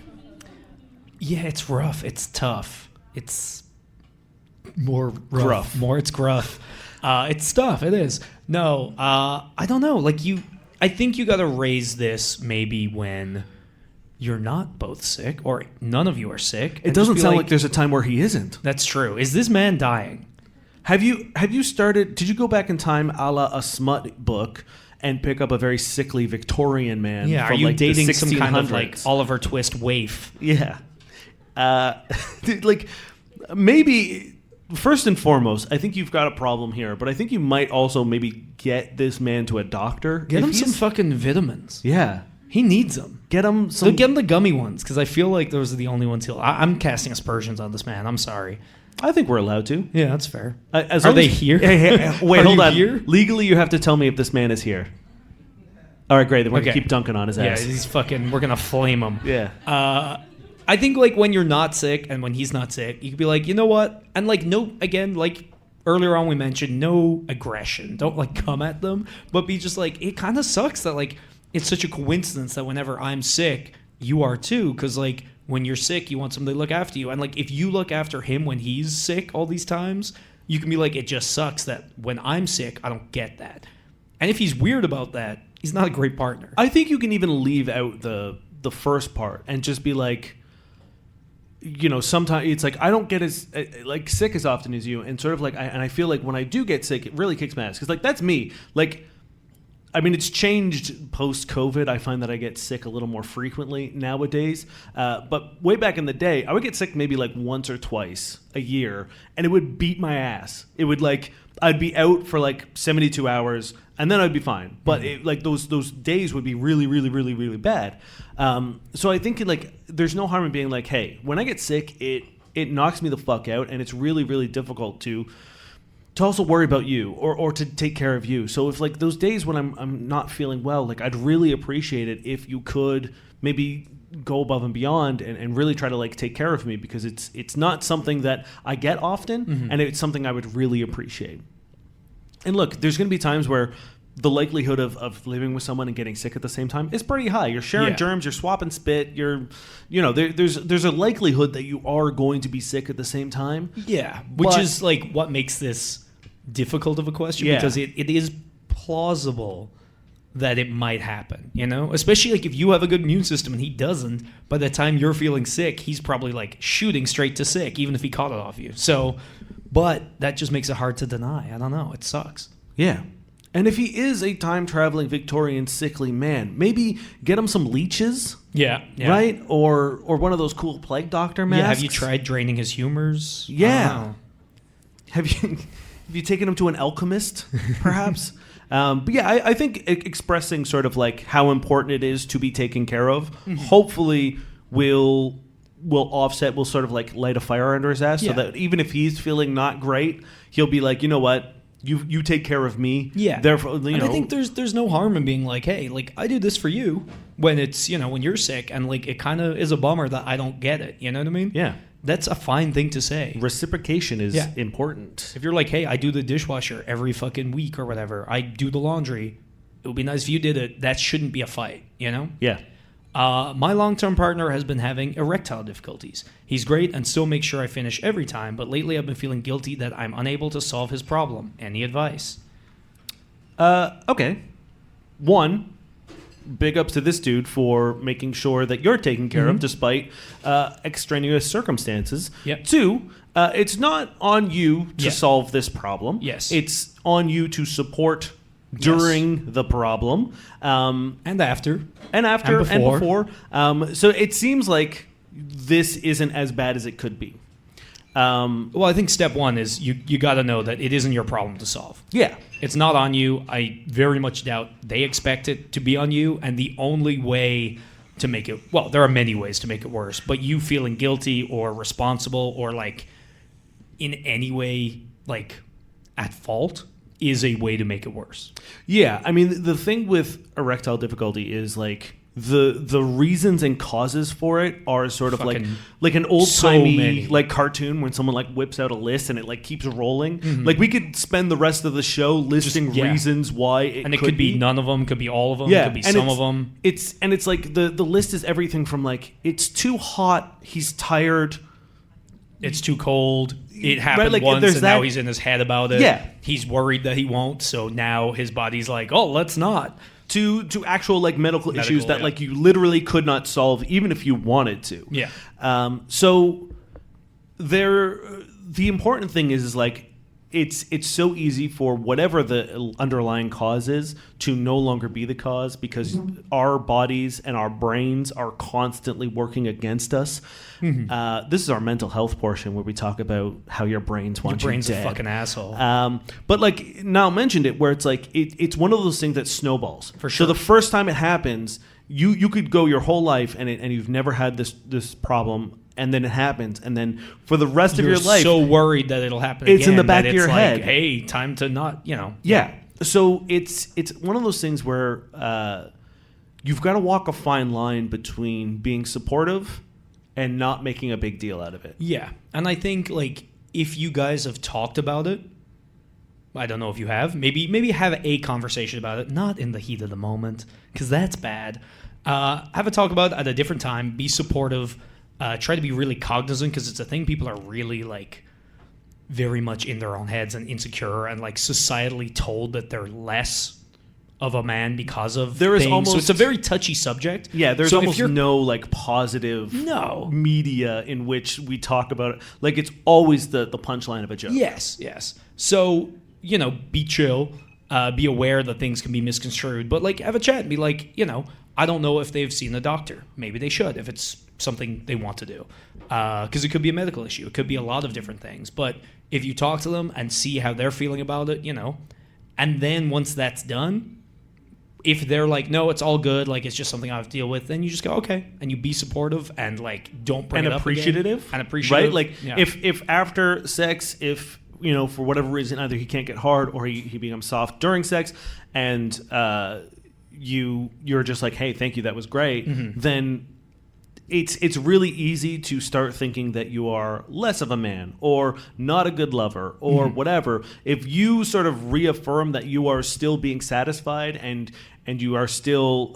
Yeah, it's rough. It's tough. It's more rough. It's gruff. It's tough. It is. No, I don't know. I think you got to raise this maybe when you're not both sick or none of you are sick.
It doesn't sound like there's a time where he isn't.
That's true. Is this man dying?
Have you started... Did you go back in time a la a smut book and pick up a very sickly Victorian man?
Yeah,
from
are you
the
dating some kind of
1600s?
Oliver Twist waif?
Yeah. Maybe... First and foremost, I think you've got a problem here, but I think you might also maybe get this man to a doctor.
Get him some fucking vitamins.
Yeah.
He needs them.
Get him some...
So get him the gummy ones, because I feel like those are the only ones I'm casting aspersions on this man. I'm sorry.
I think we're allowed to.
Yeah, that's fair.
Are
they here?
Hey, wait,
Are
hold
you
on.
here?
Legally, you have to tell me if this man is here. All right, great. Then we're going to keep dunking on his
Yeah,
ass.
we're going to flame him.
Yeah.
I think when you're not sick and when he's not sick, you could be like, you know what? And earlier on we mentioned, no aggression. Don't come at them, but be just it kind of sucks that it's such a coincidence that whenever I'm sick, you are too. Because when you're sick, you want somebody to look after you. And if you look after him when he's sick all these times, you can be like, it just sucks that when I'm sick, I don't get that. And if he's weird about that, he's not a great partner.
I think you can even leave out the first part and just be like, sometimes it's I don't get as sick as often as you, and sort of I feel like when I do get sick, it really kicks my ass, because that's me. I mean, it's changed post-COVID. I find that I get sick a little more frequently nowadays. But way back in the day, I would get sick maybe once or twice a year, and it would beat my ass. It would I'd be out for 72 hours, and then I'd be fine. But those days would be really, really, really, really bad. So I think there's no harm in being hey, when I get sick, it knocks me the fuck out, and it's really, really difficult to also worry about you or to take care of you. So if those days when I'm not feeling well, I'd really appreciate it if you could maybe go above and beyond and really try to take care of me, because it's not something that I get often, and it's something I would really appreciate. And look, there's going to be times where the likelihood of living with someone and getting sick at the same time is pretty high. You're sharing germs, you're swapping spit, there's a likelihood that you are going to be sick at the same time.
Yeah, which is what makes this difficult of a question, because it is plausible that it might happen, you know? Especially like if you have a good immune system and he doesn't, by the time you're feeling sick, he's probably like shooting straight to sick, even if he caught it off you. So, but that just makes it hard to deny. I don't know. It sucks.
Yeah. And if he is a time-traveling Victorian sickly man, maybe get him some leeches,
Yeah.
right? Or one of those cool plague doctor masks.
Yeah, have you tried draining his humors?
Yeah. Have you taken him to an alchemist, perhaps? But yeah, I think expressing sort of like how important it is to be taken care of, hopefully will offset, will sort of like light a fire under his ass, so that even if he's feeling not great, he'll be like, you know what? You take care of me.
Yeah.
Therefore,
and I think there's no harm in being like, hey, like I do this for you when it's, when you're sick, and like it kind of is a bummer that I don't get it. You know what I mean?
Yeah.
That's a fine thing to say.
Reciprocation is important.
If you're like, hey, I do the dishwasher every fucking week or whatever, I do the laundry, it would be nice if you did it. That shouldn't be a fight, you know?
Yeah.
My long-term partner has been having erectile difficulties. He's great and still makes sure I finish every time, but lately I've been feeling guilty that I'm unable to solve his problem. Any advice?
Okay. One, big ups to this dude for making sure that you're taken care of despite extraneous circumstances.
Yep.
Two, it's not on you to solve this problem.
Yes.
It's on you to support during the problem.
And after.
And after.
And before.
So it seems like this isn't as bad as it could be.
Well, I think step one is you got to know that it isn't your problem to solve.
Yeah.
It's not on you. I very much doubt they expect it to be on you. And the only way to make it, well, there are many ways to make it worse, but you feeling guilty or responsible or like in any way like at fault is a way to make it worse.
Yeah. I mean, the thing with erectile difficulty is like the reasons and causes for it are sort of like an old timey like cartoon when someone like whips out a list and it like keeps rolling. Like we could spend the rest of the show listing reasons why it
could be none of them, could be all of them, could be
and
some of them.
It's like the list is everything from like it's too hot, he's tired,
it's too cold. It happened
like,
once, and
that,
now he's in his head about it.
Yeah,
he's worried that he won't, so now his body's like, oh, let's not.
To actual like medical issues that like you literally could not solve even if you wanted to.
Yeah.
So the important thing is like it's so easy for whatever the underlying cause is to no longer be the cause because our bodies and our brains are constantly working against us. This is our mental health portion where we talk about how your brains want you dead.
Your brain's a fucking asshole.
But like Niall mentioned it, where it's like it's one of those things that snowballs.
For sure.
So the first time it happens, you could go your whole life and you've never had this problem. And then it happens, and then for the rest of your life,
so worried that it'll happen.
It's
again,
in the back of your
like,
head.
Hey, time to not,
Yeah. So it's one of those things where you've got to walk a fine line between being supportive and not making a big deal out of it.
Yeah, and I think like if you guys have talked about it, I don't know if you have. Maybe have a conversation about it, not in the heat of the moment, because that's bad. Have a talk about it at a different time. Be supportive. Try to be really cognizant because it's a thing people are really like very much in their own heads and insecure and like societally told that they're less of a man because of things. So it's a very touchy subject.
Yeah, there's almost no like positive media in which we talk about it. Like it's always the punchline of a joke.
Yes. So, be chill, be aware that things can be misconstrued, but like have a chat and be like, I don't know if they've seen a doctor. Maybe they should if it's something they want to do. Because it could be a medical issue. It could be a lot of different things. But if you talk to them and see how they're feeling about it, and then once that's done, if they're like, no, it's all good, like it's just something I have to deal with, then you just go, okay. And you be supportive and like don't bring it up
appreciative.
Again. And appreciative.
Right? Like if after sex, if for whatever reason, either he can't get hard or he becomes soft during sex and you're just like, hey, thank you, that was great, then it's really easy to start thinking that you are less of a man or not a good lover or whatever. If you sort of reaffirm that you are still being satisfied and you are still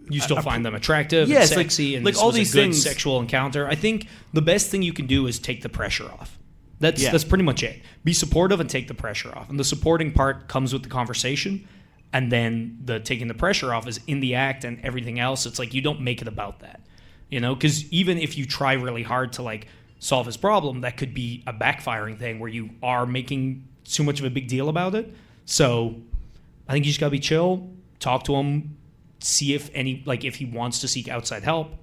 you still find them attractive and sexy and
like
this
all
was
these
a good
things.
Sexual encounter, I think the best thing you can do is take the pressure off. That's pretty much it. Be supportive and take the pressure off. And the supporting part comes with the conversation. and then the taking the pressure off is in the act and everything else. It's like you don't make it about that, because even if you try really hard to like solve his problem, that could be a backfiring thing where you are making too much of a big deal about it. So I think you just gotta be chill, talk to him, see if if he wants to seek outside help,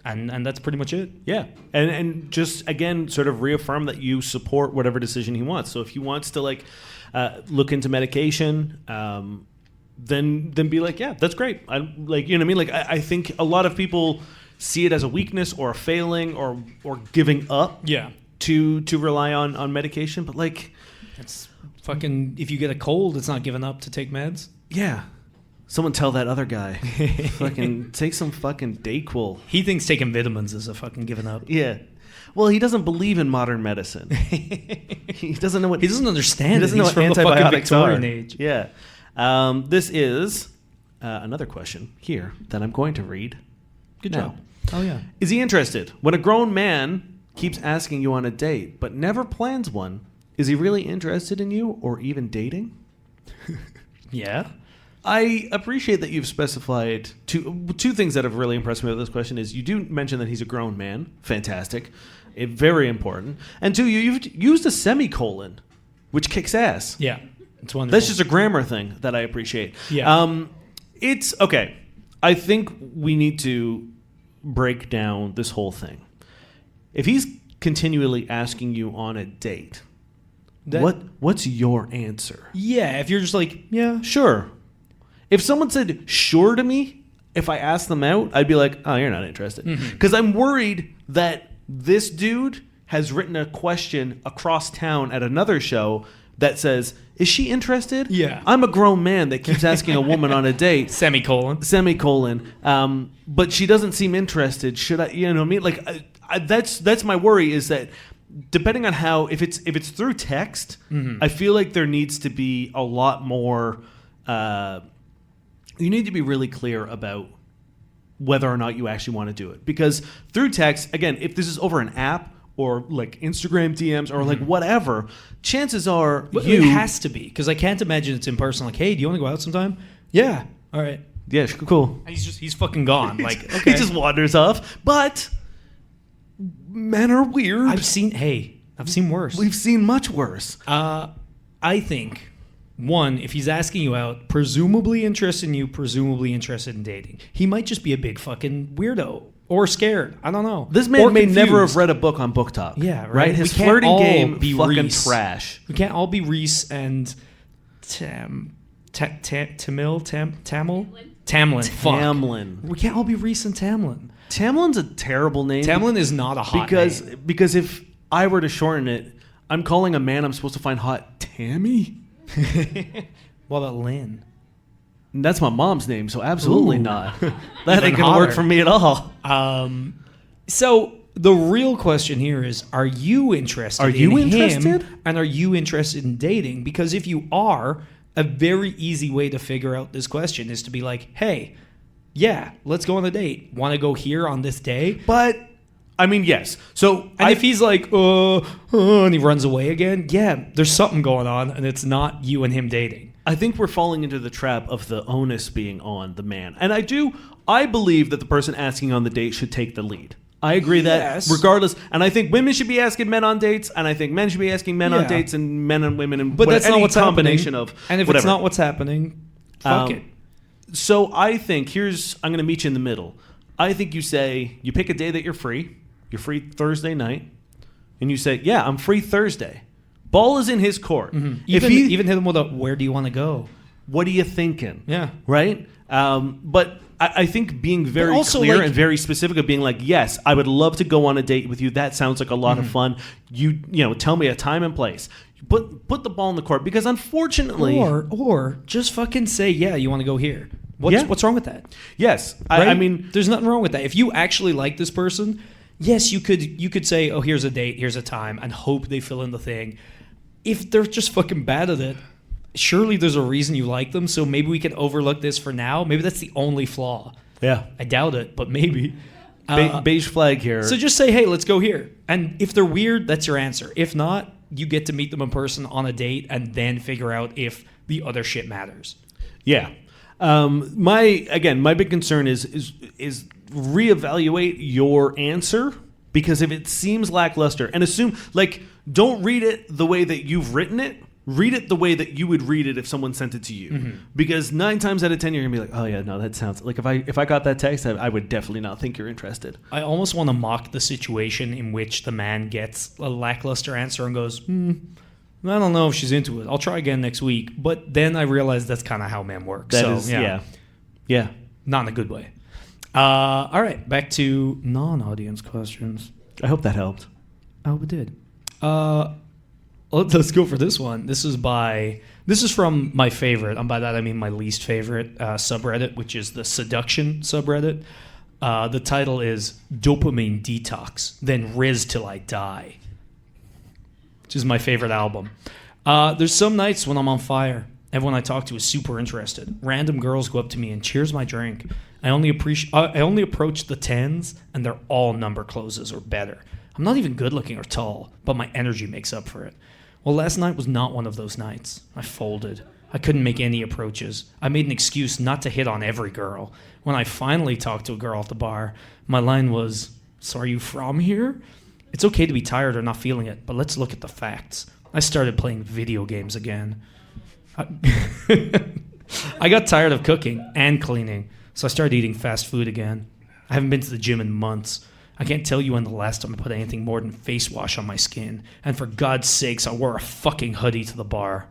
and that's pretty much it.
Yeah, and just again sort of reaffirm that you support whatever decision he wants. So if he wants to look into medication, then be like, yeah, that's great. I I think a lot of people see it as a weakness or a failing or giving up.
Yeah.
To rely on medication, but
it's fucking, if you get a cold, it's not giving up to take meds.
Yeah. Someone tell that other guy, fucking take some fucking Dayquil.
He thinks taking vitamins is a fucking giving up.
Yeah. Well, he doesn't believe in modern medicine. He doesn't know what...
He doesn't understand. He doesn't
know
He's
what
from the fucking
antibiotics
Victorian
are.
age.
Yeah. This is another question here that I'm going to read.
Good
now.
job. Oh, yeah.
Is he interested? When a grown man keeps asking you on a date but never plans one, is he really interested in you or even dating?
Yeah.
I appreciate that you've specified two things that have really impressed me with this question is you do mention that he's a grown man. Fantastic. Very important. And two, you've used a semicolon, which kicks ass.
Yeah. It's wonderful.
That's just a grammar thing that I appreciate.
Yeah.
It's okay. I think we need to break down this whole thing. If he's continually asking you on a date, what's your answer?
Yeah, if you're just like, yeah,
sure. If someone said sure to me, if I asked them out, I'd be like, oh, you're not interested. Because I'm worried that this dude has written a question across town at another show that says, is she interested?
Yeah.
I'm a grown man that keeps asking a woman on a date.
Semicolon.
But she doesn't seem interested. Should I, you know what I mean? Like, that's my worry is that depending on how, if it's through text, I feel like there needs to be a lot more, you need to be really clear about whether or not you actually want to do it. Because through text, again, if this is over an app or like Instagram DMs or like whatever, chances are
it has to be. Because I can't imagine it's in person. Like, hey, do you want to go out sometime? Yeah. All right.
Yeah, cool.
And he's fucking gone. Like, okay.
He just wanders off. But men are weird.
I've seen worse.
We've seen much worse.
I think, one, if he's asking you out, presumably interested in you, presumably interested in dating, he might just be a big fucking weirdo or scared. I don't know.
This man may never have read a book on Book Talk.
Yeah, right.
His flirting game
be
fucking
Reese.
trash.
We can't all be Reese and Tamlin.
Tamlin.
We can't all be Reese and Tamlin.
Tamlin's a terrible name.
Tamlin is not a hot name.
Because if I were to shorten it, I'm calling a man I'm supposed to find hot Tammy.
What about Lynn?
That's my mom's name, so absolutely
Ooh.
Not. That ain't gonna work for me at all.
So the real question here is: are you interested? Him, and are you interested in dating? Because if you are, a very easy way to figure out this question is to be like, "Hey, yeah, let's go on a date. Want to go here on this day?"
But I mean, yes. So,
if he's like, and he runs away again, yeah, there's something going on, and it's not you and him dating.
I think we're falling into the trap of the onus being on the man. And I believe that the person asking on the date should take the lead. I agree that regardless, and I think women should be asking men on dates, and I think men should be asking men on dates, and men and women, and
but that's not what's
combination
happening.
Of
and if
whatever.
It's not what's happening, fuck it.
So I think I'm going to meet you in the middle. I think you pick a day that you're free. You're free Thursday night, and you say, "Yeah, I'm free Thursday." Ball is in his court.
Mm-hmm. Even hit him with a, "Where do you want to go?
What are you thinking?"
Yeah,
right. But I think being very clear and very specific of being like, "Yes, I would love to go on a date with you. That sounds like a lot of fun. You tell me a time and place. Put the ball in the court because unfortunately,
or just fucking say, yeah, you want to go here. What's wrong with that?
Yes,
right?
I mean,
there's nothing wrong with that. If you actually like this person, yes, you could say, oh, here's a date, here's a time, and hope they fill in the thing. If they're just fucking bad at it, surely there's a reason you like them, so maybe we can overlook this for now. Maybe that's the only flaw.
Yeah.
I doubt it, but maybe.
Beige flag here.
So just say, hey, let's go here. And if they're weird, that's your answer. If not, you get to meet them in person on a date and then figure out if the other shit matters.
Yeah. My big concern is reevaluate your answer, because if it seems lackluster, and assume, like, don't read it the way that you've written it. Read it the way that you would read it if someone sent it to you. Because 9 times out of 10 you're gonna be like, oh yeah, no, that sounds like, if I got that text, I would definitely not think you're interested.
I almost want to mock the situation in which the man gets a lackluster answer and goes, I don't know if she's into it. I'll try again next week. But then I realize that's kind of how men work.
Yeah.
Not in a good way. All right, back to non-audience questions.
I hope that helped.
I hope it did. Let's go for this one. This is from my favorite, and by that I mean my least favorite subreddit, which is the seduction subreddit. The title is Dopamine Detox, then Riz Till I Die, which is my favorite album. There's some nights when I'm on fire. Everyone I talk to is super interested. Random girls go up to me and cheers my drink. I only approach the 10s, and they're all number closes or better. I'm not even good looking or tall, but my energy makes up for it. Well, last night was not one of those nights. I folded. I couldn't make any approaches. I made an excuse not to hit on every girl. When I finally talked to a girl at the bar, my line was, "So are you from here? It's okay to be tired or not feeling it, but let's look at the facts." I started playing video games again. I got tired of cooking and cleaning, so I started eating fast food again. I haven't been to the gym in months. I can't tell you when the last time I put anything more than face wash on my skin. And for God's sakes, I wore a fucking hoodie to the bar.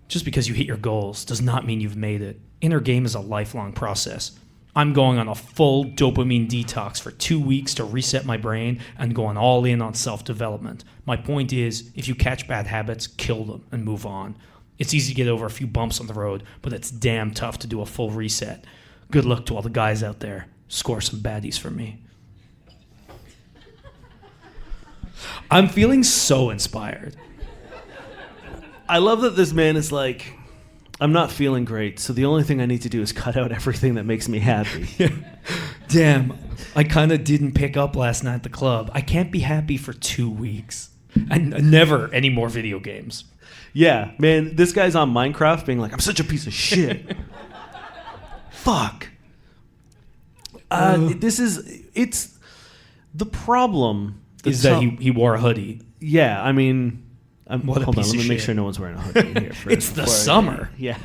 Just because you hit your goals does not mean you've made it. Inner game is a lifelong process. I'm going on a full dopamine detox for 2 weeks to reset my brain and going all in on self-development. My point is, if you catch bad habits, kill them and move on. It's easy to get over a few bumps on the road, but it's damn tough to do a full reset. Good luck to all the guys out there. Score some baddies for me. I'm feeling so inspired.
I love that this man is like, I'm not feeling great, so the only thing I need to do is cut out everything that makes me happy.
Damn, I kind of didn't pick up last night at the club. I can't be happy for 2 weeks. And never any more video games.
Yeah, man, this guy's on Minecraft being like, I'm such a piece of shit. Fuck. It's the problem
is that he wore a hoodie.
Yeah, I mean,
hold
on, let me make sure no one's wearing a hoodie in here.
It's the summer.
Yeah.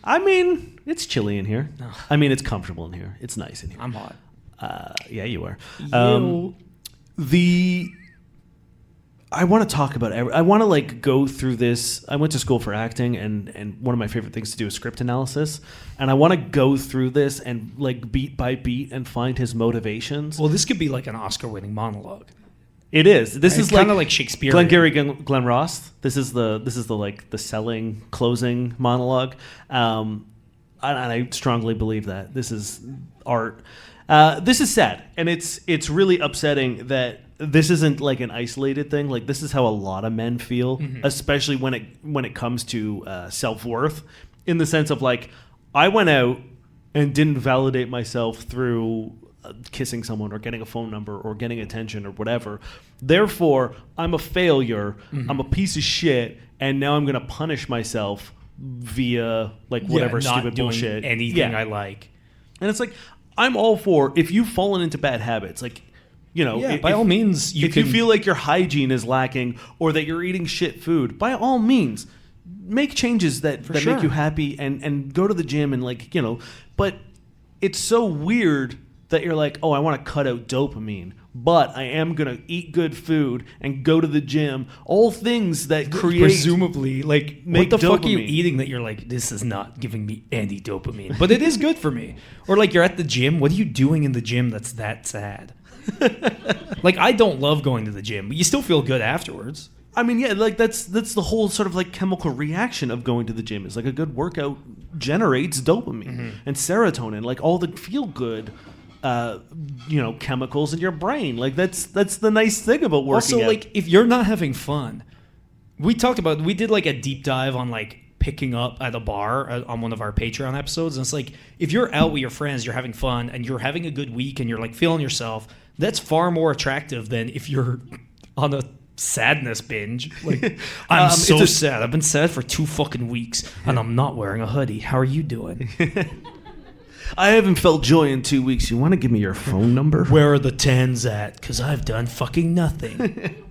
I mean, it's chilly in here. I mean, it's comfortable in here. It's nice in here.
I'm hot.
Yeah, you are. I want to talk about I want to like go through this. I went to school for acting, and one of my favorite things to do is script analysis. And I want to go through this and like beat by beat and find his motivations.
Well, this could be like an Oscar-winning monologue.
It is. This is
kind of like Shakespeare.
Glengarry Glen Ross. This is the like the selling closing monologue. And I strongly believe that this is art. This is sad, and it's really upsetting that this isn't like an isolated thing. Like, this is how a lot of men feel, especially when it comes to self-worth, in the sense of like, I went out and didn't validate myself through kissing someone or getting a phone number or getting attention or whatever. Therefore, I'm a failure. I'm a piece of shit, and now I'm going to punish myself via like whatever stupid bullshit.
Anything I like.
And it's like, I'm all for, if you've fallen into bad habits, like, you know,
by all means,
you feel like your hygiene is lacking or that you're eating shit food, by all means, make changes that make you happy and go to the gym and like, you know, but it's so weird that you're like, oh, I want to cut out dopamine, but I am going to eat good food and go to the gym. All things that create...
Presumably, like, what the
dopamine.
fuck are you eating that you're like, this is not giving me any dopamine, but it is good for me? Or like, you're at the gym. What are you doing in the gym that's that sad? Like, I don't love going to the gym, but you still feel good afterwards.
I mean, yeah, like that's the whole sort of like chemical reaction of going to the gym. Is like a good workout generates dopamine and serotonin, like all the feel good, chemicals in your brain. Like that's the nice thing about working
Also,
out.
like, if you're not having fun, we did like a deep dive on like picking up at a bar on one of our Patreon episodes, and it's like, if you're out with your friends, you're having fun and you're having a good week and you're like feeling yourself, that's far more attractive than if you're on a sadness binge. Like, I'm so
it's
sad. I've been sad for 2 fucking weeks, and I'm not wearing a hoodie. How are you doing?
I haven't felt joy in 2 weeks. You want to give me your phone number?
Where are the tens at? Because I've done fucking nothing.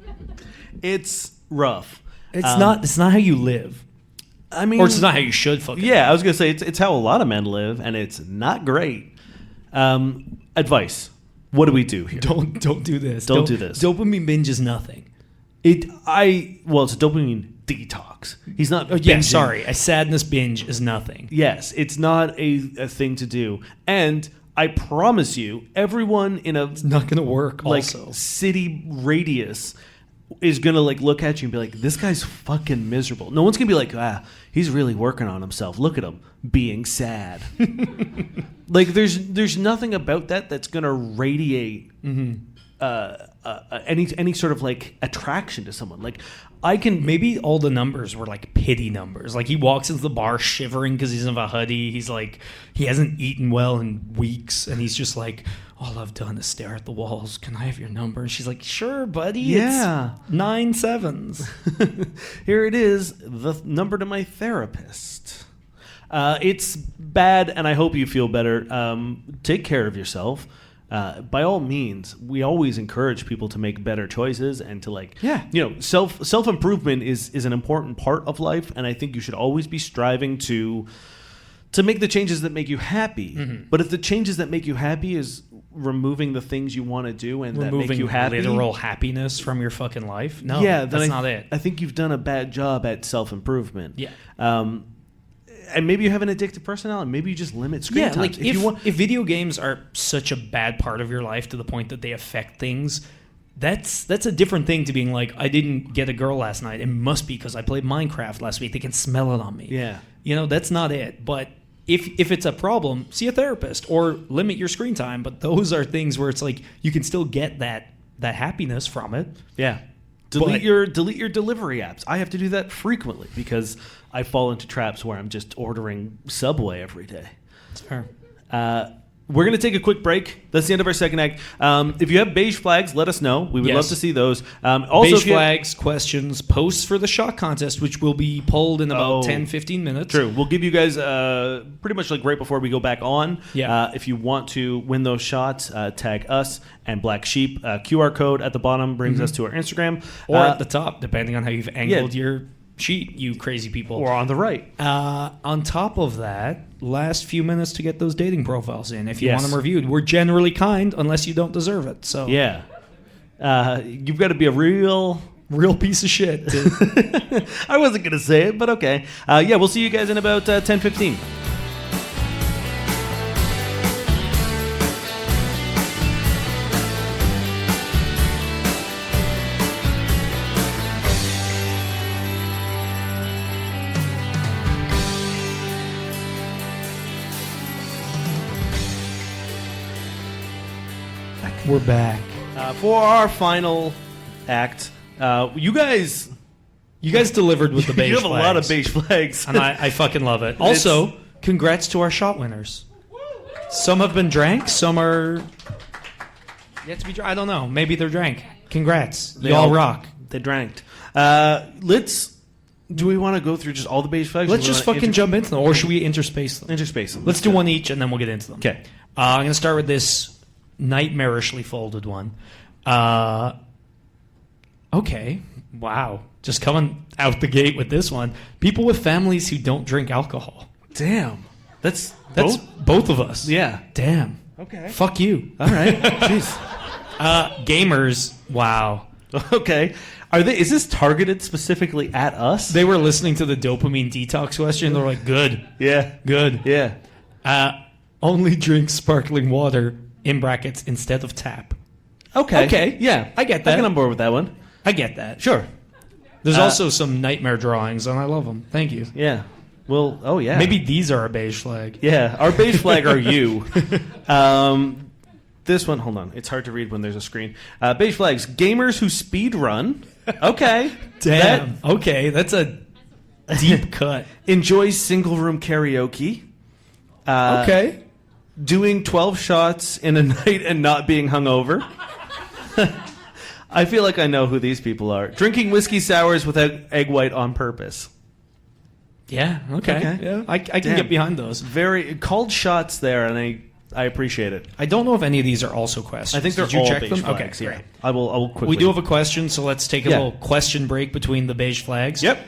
It's rough.
It's not how you live.
I mean,
Or it's not how you should fucking
yeah, I was gonna say it's how a lot of men live, and it's not great. Advice: what do we do here?
Don't do this.
Don't do this.
Dopamine binge is nothing.
It's a dopamine detox. He's not.
Yeah,
binging.
sorry. A sadness binge is nothing.
Yes, it's not a thing to do, and I promise you, everyone in a
Not gonna work.
like
Also,
city radius is gonna like look at you and be like, this guy's fucking miserable. No one's gonna be like, he's really working on himself. Look at him being sad. Like there's nothing about that that's gonna radiate any sort of like attraction to someone. Like I can
maybe all the numbers were like pity numbers. Like he walks into the bar shivering because he's in a hoodie. He's like, he hasn't eaten well in weeks, and he's just like, all I've done is stare at the walls. Can I have your number? And she's like, sure, buddy.
Yeah.
It's 9 7s.
Here it is, the number to my therapist. It's bad, and I hope you feel better. Take care of yourself. By all means, we always encourage people to make better choices and to self improvement is an important part of life, and I think you should always be striving to make the changes that make you happy. Mm-hmm. But if the changes that make you happy is removing the things you want to do and that make you happy,
literal happiness from your fucking life, no, that's not it.
I think you've done a bad job at self improvement.
Yeah.
And maybe you have an addictive personality. Maybe you just limit screen time.
Like if video games are such a bad part of your life to the point that they affect things, that's a different thing to being like, I didn't get a girl last night. It must be because I played Minecraft last week. They can smell it on me.
Yeah.
That's not it. But if it's a problem, see a therapist or limit your screen time. But those are things where it's like you can still get that happiness from it.
Yeah. Delete your delivery apps. I have to do that frequently because I fall into traps where I'm just ordering Subway every day.
That's fair.
We're going to take a quick break. That's the end of our second act. If you have beige flags, let us know. We would love to see those. Also,
beige flags, questions, posts for the shot contest, which will be polled in about 10, 15 minutes.
True. We'll give you guys pretty much like right before we go back on.
Yeah.
If you want to win those shots, tag us and Black Sheep. QR code at the bottom brings us to our Instagram.
Or at the top, depending on how you've angled your sheet, you crazy people.
Or on the right.
On top of that, last few minutes to get those dating profiles in. If you want them reviewed, we're generally kind unless you don't deserve it. So
yeah, you've got to be a real
piece of shit.
I wasn't gonna say it, but okay. We'll see you guys in about 10:15.
We're back.
For our final act, you guys
delivered with the beige
you have
flags.
a lot of beige flags.
And I fucking love it. Also, congrats to our shot winners. Some have been drank, some are yet to be drank. I don't know. Maybe they're drank. Congrats.
They
Y'all
all
rock.
They drank. Do we want to go through just all the beige flags?
Let's just fucking jump into them. Or should we interspace them?
Interspace them.
Let's do one each and then we'll get into them.
Okay.
I'm going to start with this nightmarishly folded one. Okay. Wow. Just coming out the gate with this one. People with families who don't drink alcohol.
Damn. That's
both of us.
Yeah.
Damn.
Okay.
Fuck you.
All right. Jeez.
Gamers. Wow.
Okay. Is this targeted specifically at us?
They were listening to the dopamine detox question. They're like, good.
Yeah.
Good.
Yeah.
Only drink sparkling water, in brackets, instead of tap.
Okay. Yeah.
I get that.
I get on board with that one.
I get that.
Sure.
There's also some nightmare drawings, and I love them. Thank you.
Yeah. Well, oh yeah.
Maybe these are a beige flag.
Yeah. Our beige flag are you. This one, hold on. It's hard to read when there's a screen. Beige flags. Gamers who speed run. Okay.
Damn. Okay. That's a deep cut.
Enjoys single room karaoke.
Okay.
Doing 12 shots in a night and not being hungover. I feel like I know who these people are. Drinking whiskey sours without egg white on purpose.
Yeah. Okay. Yeah. I can
Damn.
get behind those.
Very called shots there, and I appreciate it.
I don't know if any of these are also questions.
I think they're
Did you
all
check
beige
them?
flags.
Okay,
Yeah.
great.
I will quickly.
We do have a question, so let's take a
Yeah.
little question break between the beige flags.
Yep.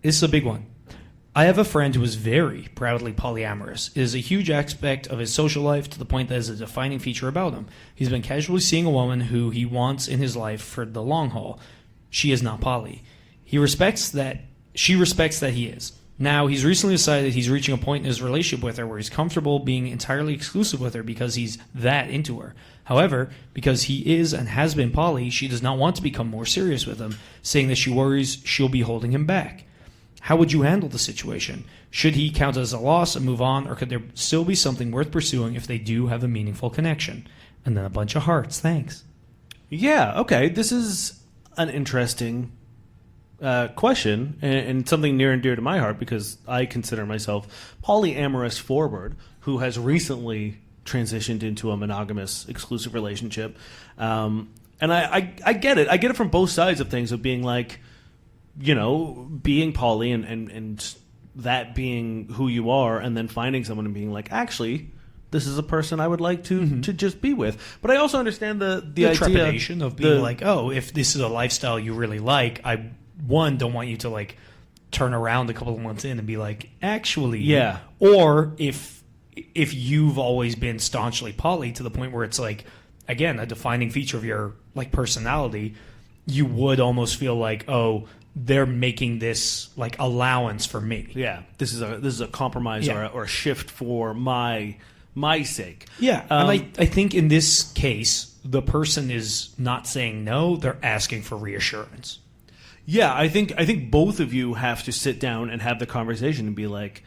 This is a big one. I have a friend who is very proudly polyamorous. It is a huge aspect of his social life to the point that it is a defining feature about him. He's been casually seeing a woman who he wants in his life for the long haul. She is not poly. She respects that he is. Now, he's recently decided he's reaching a point in his relationship with her where he's comfortable being entirely exclusive with her because he's that into her. However, because he is and has been poly, she does not want to become more serious with him, saying that she worries she'll be holding him back. How would you handle the situation? Should he count it as a loss and move on, or could there still be something worth pursuing if they do have a meaningful connection? And then a bunch of hearts. Thanks.
Yeah. Okay. This is an interesting question and something near and dear to my heart because I consider myself polyamorous forward who has recently transitioned into a monogamous exclusive relationship. And I get it. I get it from both sides of things of being like, you know, being poly and that being who you are and then finding someone and being like, actually, this is a person I would like to just be with. But I also understand the idea
trepidation of being like, oh, if this is a lifestyle you really like, I don't want you to like turn around a couple of months in and be like, actually,
yeah.
Or if you've always been staunchly poly to the point where it's like, again, a defining feature of your like personality, you would almost feel like, oh, they're making this like allowance for me.
Yeah, this is a compromise or a shift for my sake.
Yeah, and I think in this case, the person is not saying no; they're asking for reassurance.
Yeah, I think both of you have to sit down and have the conversation and be like,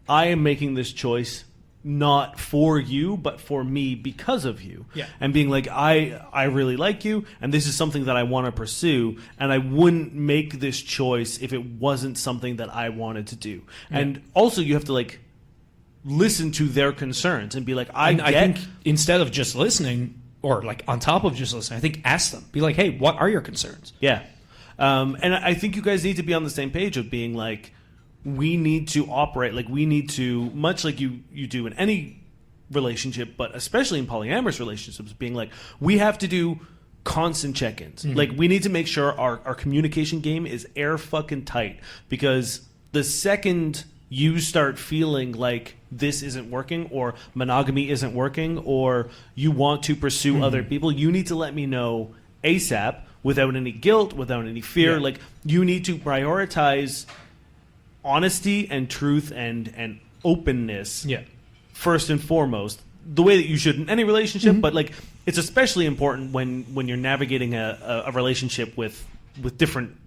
I am making this choice not for you, but for me because of you.
Yeah.
And being like, I really like you, and this is something that I want to pursue, and I wouldn't make this choice if it wasn't something that I wanted to do.
Yeah.
And also you have to like listen to their concerns and be like,
I think instead of just listening, or like on top of just listening, I think ask them. Be like, hey, what are your concerns?
Yeah. And I think you guys need to be on the same page of being like, we need to operate, like we need to, much like you do in any relationship, but especially in polyamorous relationships, being like, we have to do constant check-ins.
Mm-hmm.
Like we need to make sure our communication game is air fucking tight, because the second you start feeling like this isn't working or monogamy isn't working or you want to pursue other people, you need to let me know ASAP without any guilt, without any fear.
Yeah.
Like you need to prioritize honesty and truth and openness first and foremost, the way that you should in any relationship, but like it's especially important when you're navigating a relationship with different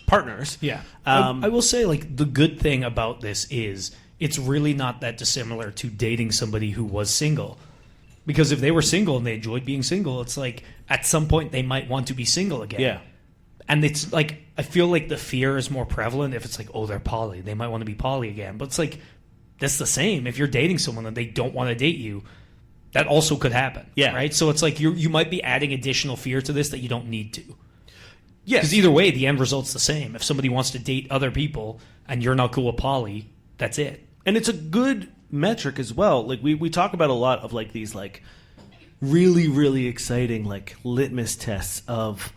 partners.
Yeah. I will say, like, the good thing about this is it's really not that dissimilar to dating somebody who was single. Because if they were single and they enjoyed being single, it's like at some point they might want to be single again.
Yeah.
And it's like, I feel like the fear is more prevalent if it's like, oh, they're poly. They might want to be poly again. But it's like, that's the same. If you're dating someone and they don't want to date you, that also could happen.
Yeah.
Right? So it's like you might be adding additional fear to this that you don't need to.
Yes.
Because either way, the end result's the same. If somebody wants to date other people and you're not cool with poly, that's it.
And it's a good metric as well. Like we talk about a lot of like these like really, really exciting like litmus tests of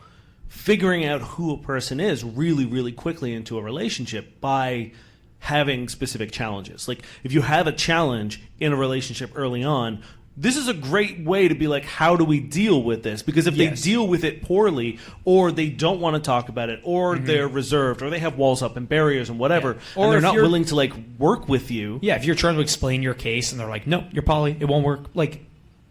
figuring out who a person is really, really quickly into a relationship by having specific challenges. Like if you have a challenge in a relationship early on, this is a great way to be like, how do we deal with this? Because if they deal with it poorly, or they don't want to talk about it, or they're reserved, or they have walls up and barriers and whatever,
Or
and they're
if
not
you're-
willing to like work with you.
Yeah, if you're trying to explain your case and they're like, no, you're poly, it won't work. Like,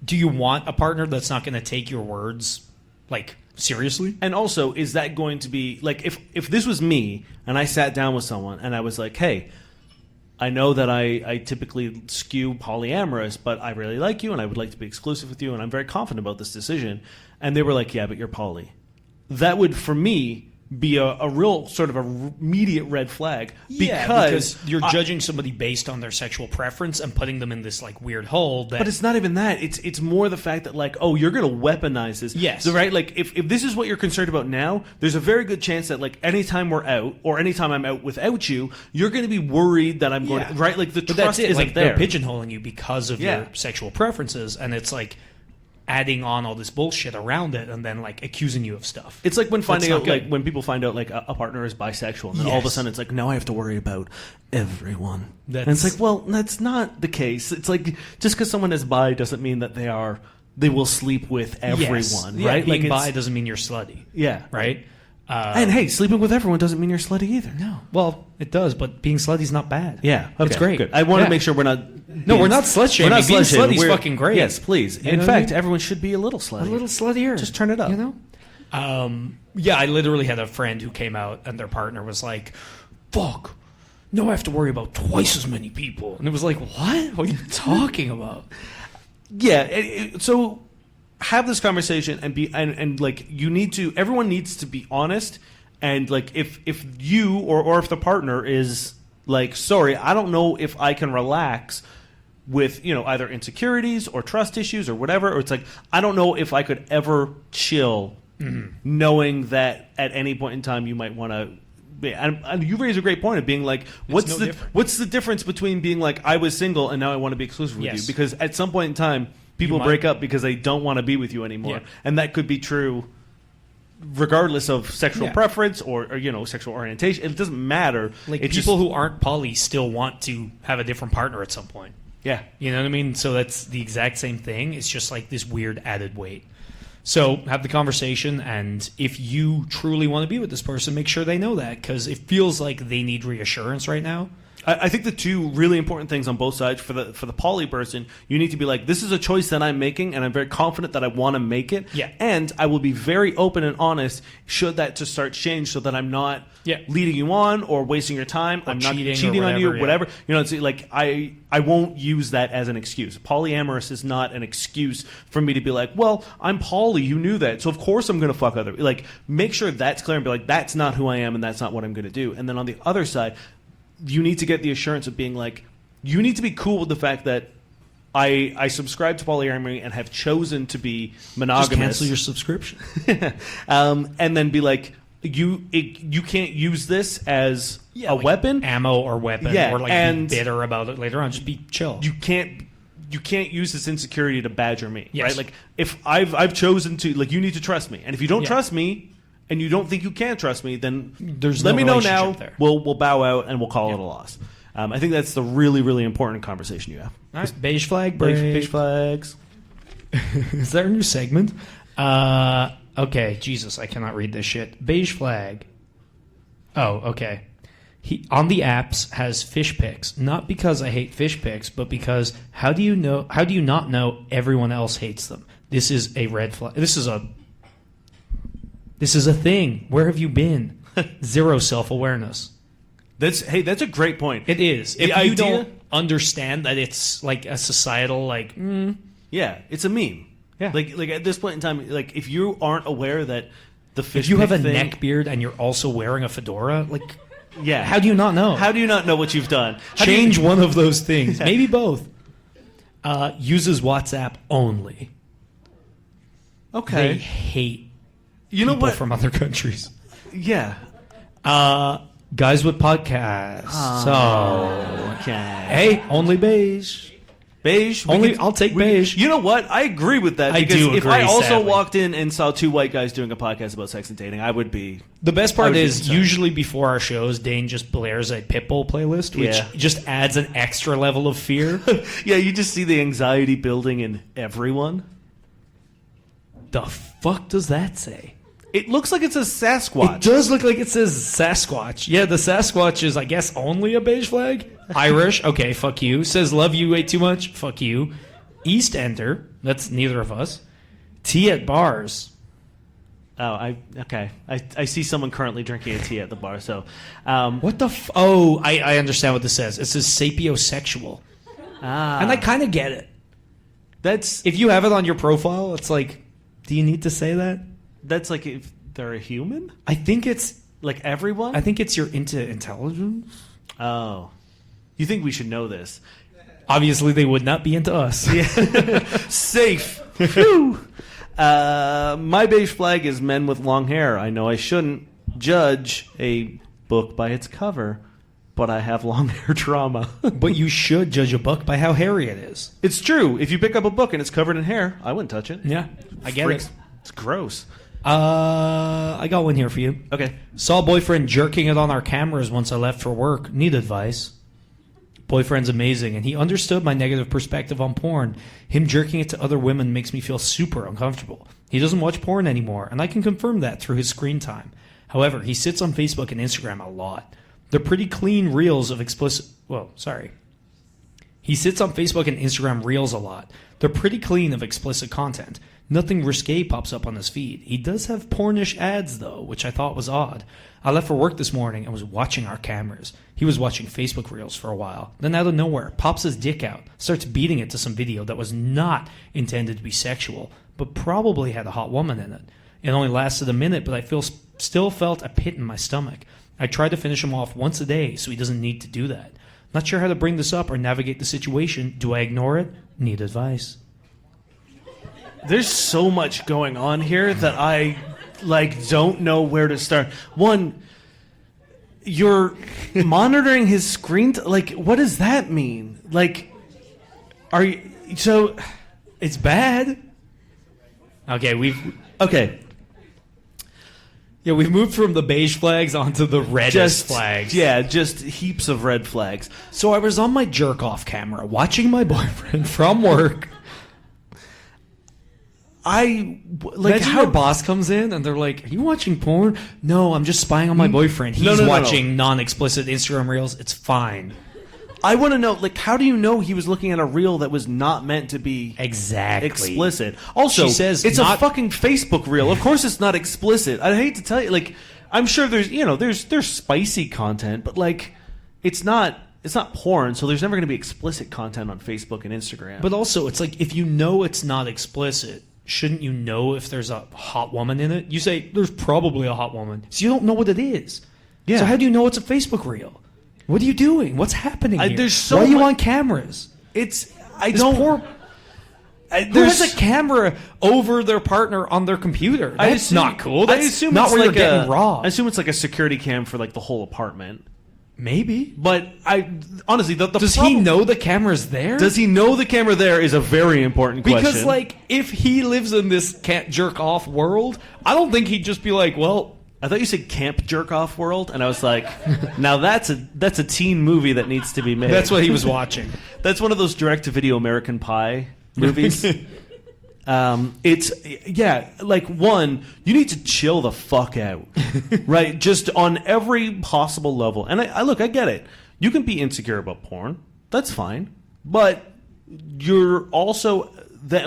do you want a partner that's not going to take your words, like, seriously?
And also, is that going to be like if this was me and I sat down with someone and I was like, hey, I know that I typically skew polyamorous, but I really like you and I would like to be exclusive with you and I'm very confident about this decision. And they were like, yeah, but you're poly. That would, for me, be a real sort of immediate red flag
because you're judging somebody based on their sexual preference and putting them in this like weird hole.
But it's not even that. It's more the fact that like, oh, you're going to weaponize this.
Yes.
So, right? Like if this is what you're concerned about now, there's a very good chance that like anytime we're out or anytime I'm out without you, you're going to be worried that I'm going to, right? Like the trust isn't
like,
there.
They're pigeonholing you because of your sexual preferences, and it's like adding on all this bullshit around it and then like accusing you of stuff.
It's like when finding out, like when people find out like a partner is bisexual, and then all of a sudden it's like, now I have to worry about everyone. And it's like, well, that's not the case. It's like just because someone is bi doesn't mean that they will sleep with everyone, right?
Being
like
bi doesn't mean you're slutty.
Yeah,
right.
And hey, sleeping with everyone doesn't mean you're slutty either.
No, well, it does, but being slutty is not bad.
Yeah, okay,
it's great.
Good. I want to make sure we're not.
No, we're not slut shaming. Being slutty is fucking great.
Yes, please. In fact, everyone should be a little slutty.
A little sluttier.
Just turn it up.
You know. Yeah, I literally had a friend who came out and their partner was like, "Fuck, no, I have to worry about twice as many people," and it was like, "What? What are you talking about?"
Yeah, so have this conversation and be and like everyone needs to be honest, and like if you or if the partner is like, sorry, I don't know if I can relax with either insecurities or trust issues or whatever, or it's like I don't know if I could ever chill knowing that at any point in time you might want to. And you raise a great point of being like, what's the difference between being like, I was single and now I want to be exclusive with you? Because at some point in time, people break up because they don't want to be with you anymore. Yeah. And that could be true regardless of sexual preference or sexual orientation. It doesn't matter.
Like people who aren't poly still want to have a different partner at some point.
Yeah.
You know what I mean? So that's the exact same thing. It's just like this weird added weight. So have the conversation, and if you truly want to be with this person, make sure they know that, because it feels like they need reassurance right now.
I think the two really important things on both sides for the poly person, you need to be like, this is a choice that I'm making, and I'm very confident that I want to make it.
Yeah.
And I will be very open and honest should that to start change, so that I'm not leading you on or wasting your time.
Or
I'm not cheating on you, whatever. It's like I won't use that as an excuse. Polyamorous is not an excuse for me to be like, well, I'm poly, you knew that, so of course I'm going to fuck other. Like, make sure that's clear and be like, that's not who I am and that's not what I'm going to do. And then on the other side, you need to get the assurance of being like, you need to be cool with the fact that I subscribe to polyamory and have chosen to be monogamous.
Just cancel your subscription.
And then be like, you can't use this as a weapon,
ammo or weapon, or like be bitter about it later on. Just be chill.
You can't use this insecurity to badger me, right? Like, if I've chosen to, like, you need to trust me, and if you don't trust me, and you don't think you can trust me, then let me know now.
There.
We'll bow out and we'll call it a loss. I think that's the really, really important conversation you have.
All right. Beige flag break.
Beige flags.
Is that a new segment? Okay, Jesus, I cannot read this shit. Beige flag. Oh, okay. He on the apps has fish pics, not because I hate fish pics, but because how do you not know everyone else hates them? This is a red flag. This is a thing. Where have you been? Zero self-awareness.
That's a great point.
It is. If you don't understand that it's like a societal
yeah, it's a meme.
Yeah.
Like at this point in time, like if you aren't aware that the fish
if you have a
thing,
neck beard and you're also wearing a fedora, like
how
do you not know?
How do you not know what you've done?
Change one of those things. Maybe both. Uses WhatsApp only.
Okay.
They hate
people
from other countries.
Yeah.
Guys with podcasts.
Okay.
Hey, only beige.
Beige?
I'll take beige.
You know what? I agree with that.
I
because
do
if
agree,
I also
sadly.
walked in and saw two white guys doing a podcast about sex and dating, I would be...
The best part is usually before our shows, Dane just blares a Pitbull playlist, which just adds an extra level of fear.
Yeah, you just see the anxiety building in everyone.
The fuck does that say?
It looks like it says Sasquatch.
It does look like it says Sasquatch. Yeah, the Sasquatch is, I guess, only a beige flag. Irish, okay, fuck you. Says love you way too much, fuck you. East Ender, that's neither of us. Tea at bars.
Oh, I see someone currently drinking a tea at the bar. So,
what the? Oh, I understand what this says. It says sapiosexual, and I kind of get it.
That's
if you have it on your profile, it's like, do you need to say that?
That's like if they're a human.
I think it's
Like everyone?
I think it's you're into intelligence.
Oh. You think we should know this?
Obviously, they would not be into us.
Yeah. Safe. Phew. My beige flag is men with long hair. I know I shouldn't judge a book by its cover, but I have long hair trauma.
But you should judge a book by how hairy it is.
It's true. If you pick up a book and it's covered in hair, I wouldn't touch it.
Yeah, I get it.
It's gross.
I got one here for you.
Okay.
Saw boyfriend jerking it on our cameras once I left for work. Need advice. Boyfriend's amazing, and he understood my negative perspective on porn. Him jerking it to other women makes me feel super uncomfortable. He doesn't watch porn anymore, and I can confirm that through his screen time. However, he sits on Facebook and Instagram a lot. They're pretty clean reels of explicit... He sits on Facebook and Instagram reels a lot. They're pretty clean of explicit content. Nothing risque pops up on his feed. He does have pornish ads, though, which I thought was odd. I left for work this morning and was watching our cameras. He was watching Facebook Reels for a while. Then out of nowhere, pops his dick out, starts beating it to some video that was not intended to be sexual, but probably had a hot woman in it. It only lasted a minute, but I still felt a pit in my stomach. I tried to finish him off once a day so he doesn't need to do that. Not sure how to bring this up or navigate the situation. Do I ignore it? Need advice.
There's so much going on here that I don't know where to start. One, you're monitoring his screen. What does that mean? Are you so?
It's bad. Okay. Yeah, we've moved from the beige flags onto the reddest flags.
Yeah, just heaps of red flags.
So I was on my jerk-off camera watching my boyfriend from work. Imagine your boss comes in and they're like, "Are you watching porn?" "No, I'm just spying on my boyfriend. He's watching non-explicit Instagram reels. It's fine."
I want to know, how do you know he was looking at a reel that was not meant to be
exactly
explicit? Also,
she says
it's a fucking Facebook reel. Of course, it's not explicit. I hate to tell you, I'm sure there's spicy content, but it's not porn, so there's never going to be explicit content on Facebook and Instagram.
But also, it's if you know it's not explicit, shouldn't you know if there's a hot woman in it? You say there's probably a hot woman, so you don't know what it is.
Yeah.
So how do you know it's a Facebook reel? What are you doing? What's happening here?
Why
are you on cameras? Who has a camera over their partner on their computer? That's not cool. That's not where you're getting raw.
I assume it's like a security cam for the whole apartment.
Maybe.
But honestly,
does he know the camera's there?
Does he know the camera there is a very important question.
Because if he lives in this can't jerk off world, I don't think he'd just be like, well,
I thought you said camp jerk off world, and I was like, now that's a teen movie that needs to be made.
That's what he was watching.
That's one of those direct to video American Pie movies. One, you need to chill the fuck out, right? Just on every possible level. And I get it. You can be insecure about porn. That's fine. But you're also that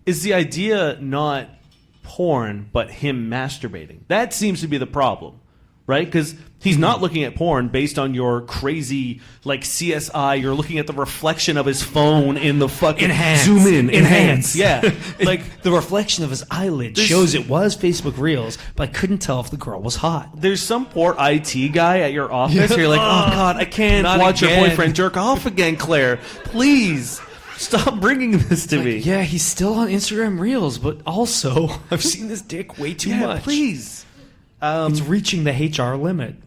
is the idea not porn but him masturbating? That seems to be the problem, right? Because he's not looking at porn based on your crazy CSI. You're looking at the reflection of his phone in the fucking
enhance.
Zoom in, enhance. Yeah,
the reflection of his eyelid shows it was Facebook Reels, but I couldn't tell if the girl was hot.
There's some poor IT guy at your office. You're like, oh god, I can't watch your boyfriend jerk off again, Claire. Please. Stop bringing this to me.
Yeah, he's still on Instagram Reels, but also I've seen this dick way too much.
Please.
It's reaching the HR limit.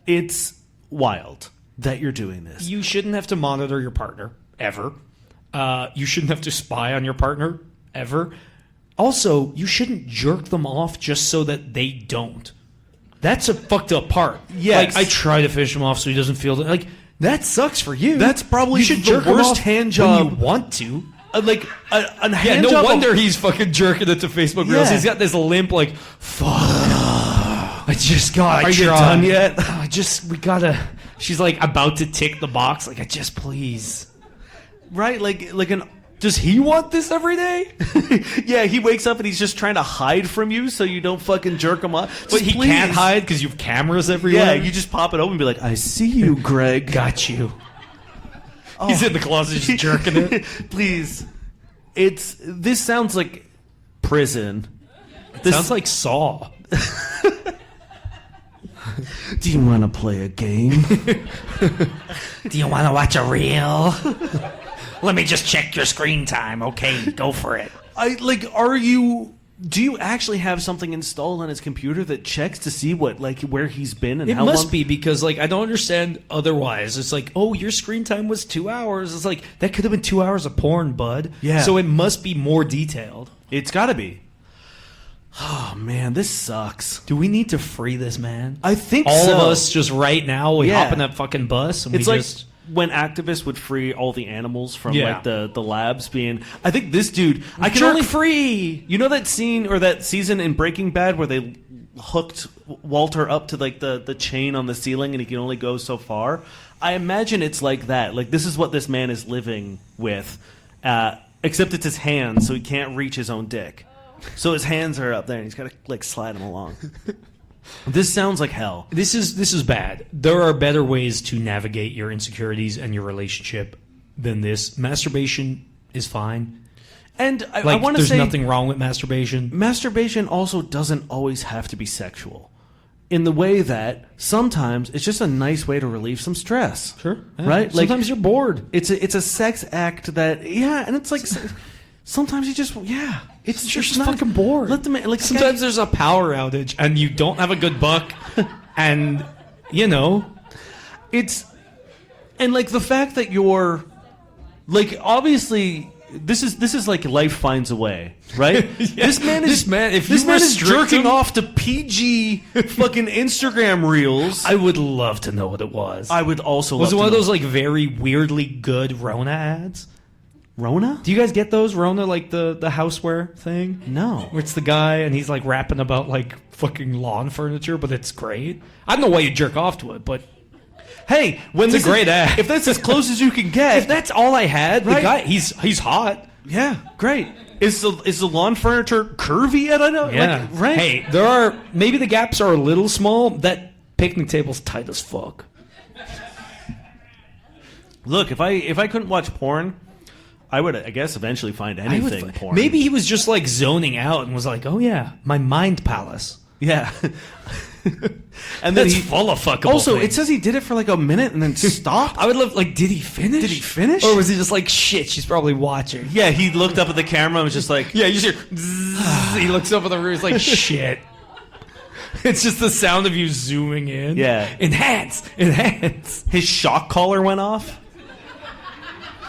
It's wild that you're doing this.
You shouldn't have to monitor your partner, ever. You shouldn't have to spy on your partner, ever. Also, you shouldn't jerk them off just so that they don't. That's a fucked up part.
Yes.
I try to finish him off so he doesn't feel... that sucks for you.
That's probably
you should jerk
the worst
him off
hand job
when you want to.
A hand
no
job
wonder he's fucking jerking it to Facebook Reels.
Yeah.
He's got this limp fuck. I just gotta
Are
try.
you done yet?
We gotta... She's about to tick the box. Please.
Right?
Does he want this every day?
Yeah, he wakes up and he's just trying to hide from you so you don't fucking jerk him off.
But he can't hide because you have cameras everywhere?
Yeah, you just pop it open and be like, I see you, Greg.
Got you. He's in the closet just jerking it.
Please. This sounds like prison.
Sounds like Saw.
Do you want to play a game?
Do you want to watch a reel? Let me just check your screen time. Okay, go for it.
Do you actually have something installed on his computer that checks to see where he's been and
It
how long?
must be because I don't understand otherwise. It's like, oh, your screen time was 2 hours. It's like that could have been 2 hours of porn, bud.
Yeah.
So it must be more detailed.
It's got to be. Oh man, this sucks.
Do we need to free this man?
I think
all
so.
of us just right now. We
Yeah.
hop in that fucking bus and
It's
we
like
just.
when activists would free all the animals from
Yeah.
the labs being. I think this dude. I can
Jerk
only
free.
You know that scene or that season in Breaking Bad where they hooked Walter up to the chain on the ceiling and he can only go so far? I imagine it's like that. Like this is what this man is living with, except it's his hands, so he can't reach his own dick. So his hands are up there and he's got to slide them along. This sounds like hell.
This is bad. There are better ways to navigate your insecurities and your relationship than this. Masturbation is fine.
And I want to
there's
say
nothing wrong with masturbation.
Masturbation also doesn't always have to be sexual. In the way that sometimes it's just a nice way to relieve some stress.
Sure. Yeah.
Right?
Sometimes you're bored.
It's a sex act that and it's like sometimes you just it's
You're just
not,
fucking bored.
Let them
Sometimes there's a power outage and you don't have a good buck, and
it's and like the fact that you're like obviously this is like life finds a way, right? This man is jerking off to PG fucking Instagram reels.
I would love to know what it was.
I would also
was
love
it one
to
of those like very weirdly good Rona ads?
Rona?
Do you guys get those Rona, like the houseware thing?
No.
Where it's the guy and he's like rapping about like fucking lawn furniture, but it's great. I don't know why you jerk off to it, but
hey, when
it's a great ad.
If that's as close as you can get,
if that's all I had,
right?
The guy he's hot.
Yeah, great. Is the lawn furniture curvy? I don't know.
Yeah,
like, right.
Hey, there are maybe the gaps are a little small. That picnic table's tight as fuck.
Look, if I couldn't watch porn, I would, I guess, eventually find anything porn.
Maybe he was just like zoning out and was like, "Oh yeah, my mind palace."
Yeah.
And then he's full of fuckable
Also,
things.
it says he did it for like a minute and then stopped.
I would love, did he finish?
Did he finish?
Or was he just like, shit, she's probably watching?
Yeah, he looked up at the camera and was just like,
Yeah, you just hear, zzz, he looks up at the room, he's like, shit. It's just the sound of you zooming in.
Yeah.
Enhance.
his shock collar went off.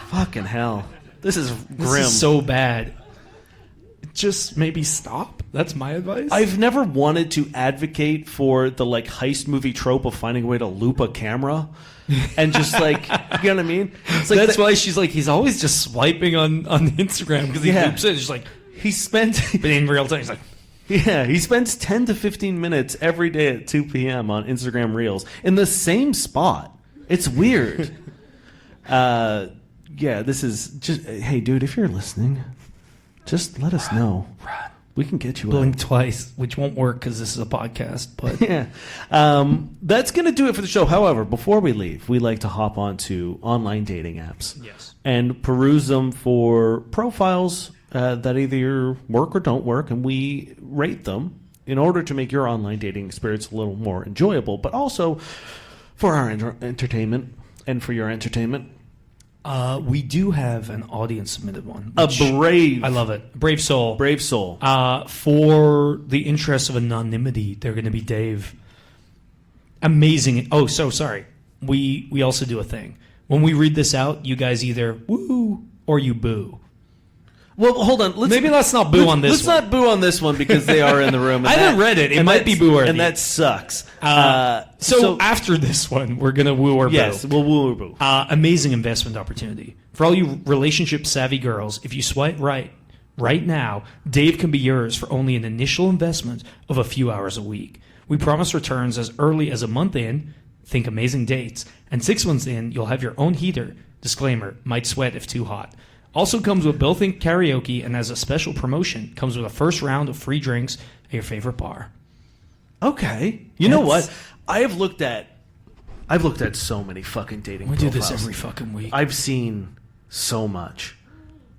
Fucking hell. This is grim.
This is so bad. Just maybe stop. That's my advice.
I've never wanted to advocate for the like heist movie trope of finding a way to loop a camera and just like, you know what I mean? It's like
that's why she's like, he's always just swiping on Instagram because he loops it. She's like,
he spent,
but in real time, he's like,
yeah, he spends 10 to 15 minutes every day at 2 p.m. on Instagram Reels in the same spot. It's weird. Yeah, this is just, hey, dude, if you're listening, just let us know. We can get you
blink twice, which won't work because this is a podcast. But
yeah, that's going to do it for the show. However, before we leave, we like to hop onto online dating apps.
Yes.
And peruse them for profiles that either work or don't work, and we rate them in order to make your online dating experience a little more enjoyable, but also for our entertainment and for your entertainment.
We do have an audience submitted one.
A brave.
I love it. Brave soul.
Brave soul.
For the interest of anonymity, they're going to be Dave. Amazing. Oh, so sorry. We also do a thing. When we read this out, you guys either woo or you boo.
Well, hold on.
Let's not boo on this
Let's
one.
not boo on this one because they are in the room.
I haven't read it. It might be boo worthy.
And that sucks.
So after this one, we're going to woo or boo.
Yes, we'll woo or boo.
Amazing investment opportunity. For all you relationship-savvy girls, if you swipe right now, Dave can be yours for only an initial investment of a few hours a week. We promise returns as early as a month in, think amazing dates, and 6 months in, you'll have your own heater. Disclaimer, might sweat if too hot. Also comes with built-in karaoke, and as a special promotion, comes with a first round of free drinks at your favorite bar.
Okay. You know what? I've looked at so many fucking dating profiles.
We do this every fucking week.
I've seen so much.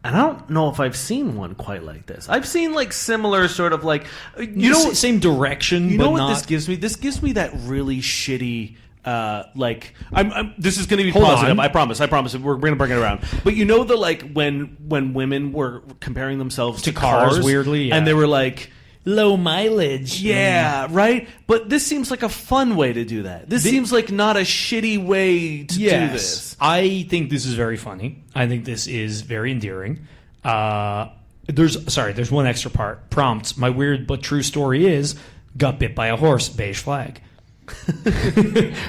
And I don't know if I've seen one quite like this. I've seen like similar sort of like
same direction.
You
but
know what
not...
this gives me? This gives me that really shitty. Like I'm this is going to be
Hold
positive.
on.
I promise. We're going to bring it around. But you know the like when women were comparing themselves to cars
weirdly, yeah.
and they were like
low mileage.
yeah, right? But this seems like a fun way to do that. This seems like not a shitty way to do this.
I think this is very funny. I think this is very endearing. There's one extra part. Prompt. My weird but true story is got bit by a horse. Beige flag.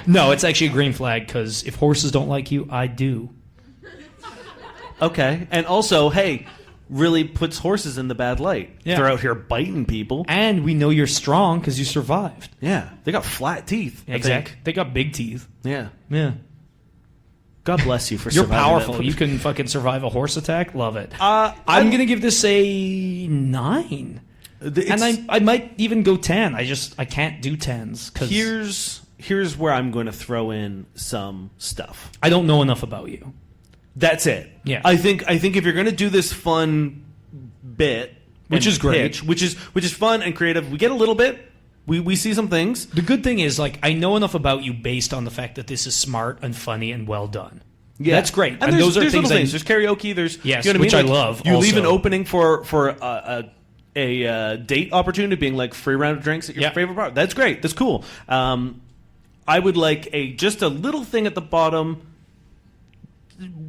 No, it's actually a green flag because if horses don't like you, I do.
Okay. And also, hey, really puts horses in the bad light.
Yeah.
They're out here biting people.
And we know you're strong because you survived.
Yeah. They got flat teeth. I
Exactly.
think.
They got big teeth.
Yeah.
Yeah.
God bless you for
You're
surviving
powerful.
that.
You can fucking survive a horse attack. Love it.
I'm
I'm going to give this a 9. And I might even go 10. I can't do 10s. Cause
here's where I'm going to throw in some stuff.
I don't know enough about you.
That's it.
Yeah.
I think if you're going to do this fun bit,
Which
and
is great.
pitch, which is fun and creative, we get a little bit. We see some things.
The good thing is, like, I know enough about you based on the fact that this is smart and funny and well done.
Yeah,
That's great.
And
those are
there's
things.
little things. There's karaoke. There's
Yes,
you know what
which
I mean?
I
Like,
love
You leave an
also.
opening for a date opportunity, being like free round of drinks at your
Yeah.
favorite bar. That's great. That's cool. I would like just a little thing at the bottom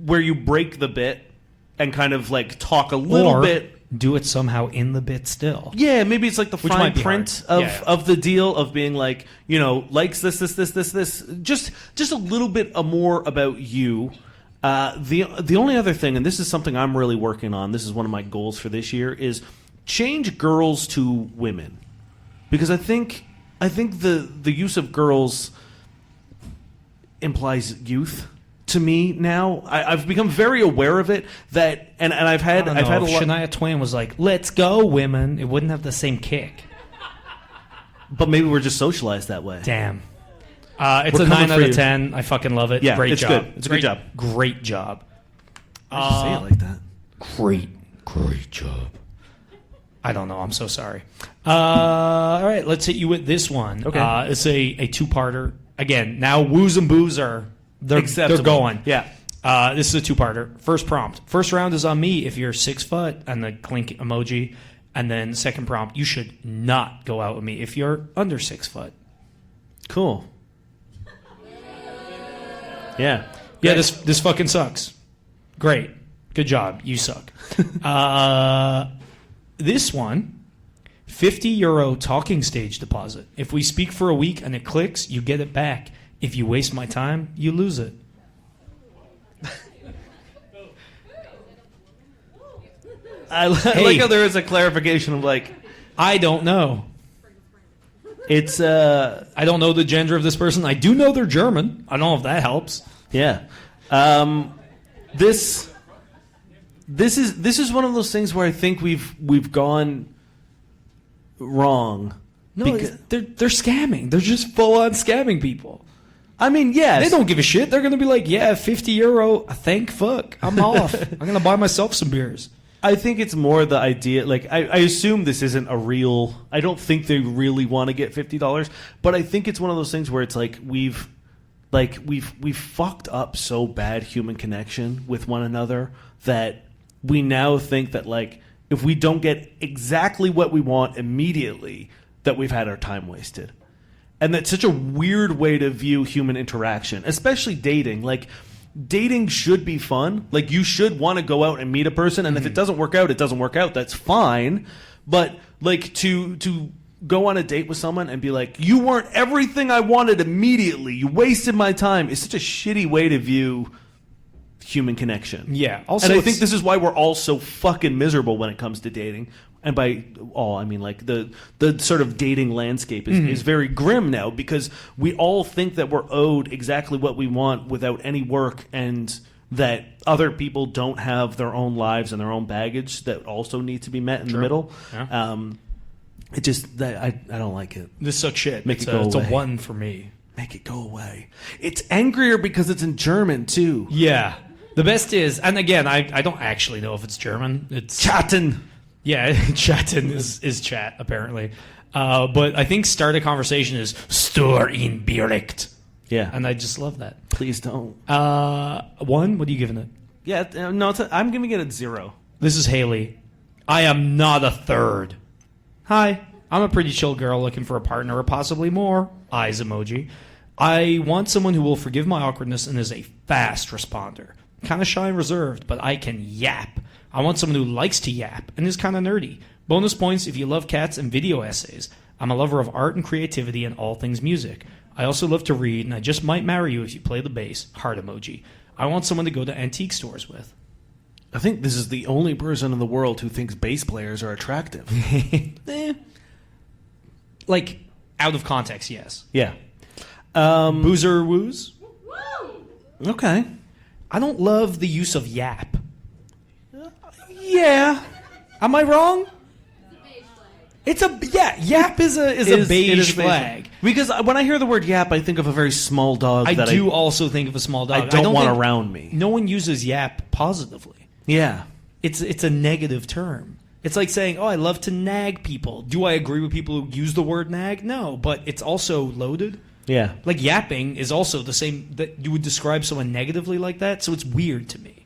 where you break the bit and kind of like talk a little
or
bit.
do it somehow in the bit still.
Yeah, maybe it's like the
Which
fine
might be
print
hard.
of,
Yeah.
of the deal of being like, you know, likes this. Just a little bit more about you. The only other thing, and this is something I'm really working on, this is one of my goals for this year, is change girls to women. Because I think the use of girls implies youth to me now. I've become very aware of it that and I've had a
If
lot.
Shania Twain was like, "Let's go, women," it wouldn't have the same kick.
But maybe we're just socialized that way.
Damn. It's
We're
a
coming
9
for
out of
you.
10. I fucking love it.
Yeah,
Great
it's
job.
good. It's a good job.
Great job.
Why'd you say it like that?
Great job. I don't know. I'm so sorry. All right, let's hit you with this one.
Okay.
It's a two-parter. Again, now woos and boos they're
Acceptable.
going.
Yeah.
This is a two-parter. First prompt. First round is on me if you're 6 foot and the clink emoji. And then second prompt, you should not go out with me if you're under 6 foot.
Cool. Yeah.
Yeah, this fucking sucks. Great. Good job. You suck. This one, €50 talking stage deposit. If we speak for a week and it clicks, you get it back. If you waste my time, you lose it.
I like how there is a clarification of like,
I don't know.
it's
I don't know the gender of this person. I do know they're German. I don't know if that helps.
yeah. This is one of those things where I think we've gone wrong.
No, they're scamming. They're just full on scamming people.
I mean, yes.
They don't give a shit. They're going to be like, yeah, €50. Thank fuck. I'm off. I'm going to buy myself some beers.
I think it's more the idea. Like, I assume this isn't a real. I don't think they really want to get $50, but I think it's one of those things where it's like we've fucked up so bad human connection with one another that we now think that like if we don't get exactly what we want immediately, that we've had our time wasted. And that's such a weird way to view human interaction, especially dating. Like, dating should be fun. Like, you should want to go out and meet a person, and if it doesn't work out, it doesn't work out. That's fine. But like to go on a date with someone and be like, you weren't everything I wanted immediately. You wasted my time. It's such a shitty way to view human connection.
Yeah. Also,
And I think this is why we're all so fucking miserable when it comes to dating. And by all, I mean like the sort of dating landscape is very grim now because we all think that we're owed exactly what we want without any work, and that other people don't have their own lives and their own baggage that also need to be met in the middle.
Yeah.
It just I don't like it.
This sucks shit.
Make it go
It's
away.
a 1 for me.
Make it go away. It's angrier because it's in German too.
Yeah. The best is, and again, I don't actually know if it's German. It's
Chatten.
Yeah, chatten is chat, apparently. But I think start a conversation is Stor in Bericht.
Yeah.
And I just love that.
Please don't.
1, what are you giving it?
Yeah, no, I'm giving it a 0.
This is Haley. I am not a third. Hi, I'm a pretty chill girl looking for a partner or possibly more. Eyes emoji. I want someone who will forgive my awkwardness and is a fast responder. Kind of shy and reserved, but I can yap. I want someone who likes to yap and is kind of nerdy. Bonus points if you love cats and video essays. I'm a lover of art and creativity and all things music. I also love to read, and I just might marry you if you play the bass. Heart emoji. I want someone to go to antique stores with.
I think this is the only person in the world who thinks bass players are attractive.
Like, out of context, yes.
Yeah.
Boozer woos?
Okay.
I don't love the use of yap.
Yeah.
Am I wrong? Yap is a beige flag.
Because when I hear the word yap, I think of a very small dog.
I do also think of a small dog.
I don't want
think
around me.
No one uses yap positively.
Yeah.
It's a negative term. It's like saying, "Oh, I love to nag people." Do I agree with people who use the word nag? No, but it's also loaded.
Yeah.
Like yapping is also the same that you would describe someone negatively like that, so it's weird to me.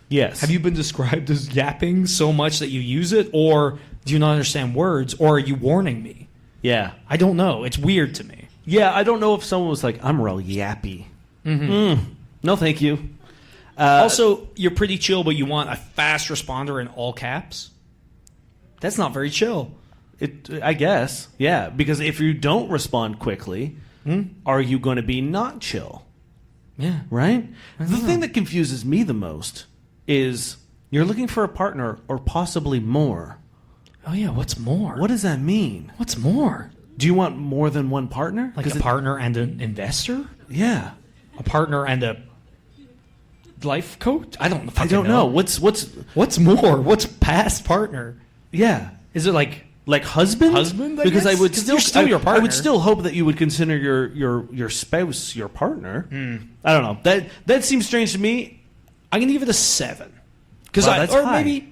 Yes.
Have you been described as yapping so much that you use it, or do you not understand words, or are you warning me?
Yeah.
I don't know. It's weird to me.
Yeah, I don't know if someone was like, I'm real yappy. No, thank you.
Also, you're pretty chill, but you want a fast responder in all caps? That's not very chill.
I guess. Yeah, because if you don't respond quickly, are you going to be not chill?
Yeah.
Right? The thing that confuses me the most is you're looking for a partner or possibly more.
Oh, yeah. What's more?
What does that mean?
What's more?
Do you want more than one partner?
Like a partner and an investor?
Yeah.
A partner and a life coach? I don't
know. What's
more? What's past partner?
Yeah.
Is it like
husband?
Husband?
Because
guess?
I would
'Cause
still
you're still your partner.
I would still hope that you would consider your spouse your partner. I don't know. That seems strange to me.
I'm gonna give it a 7. Because
Wow, that's high.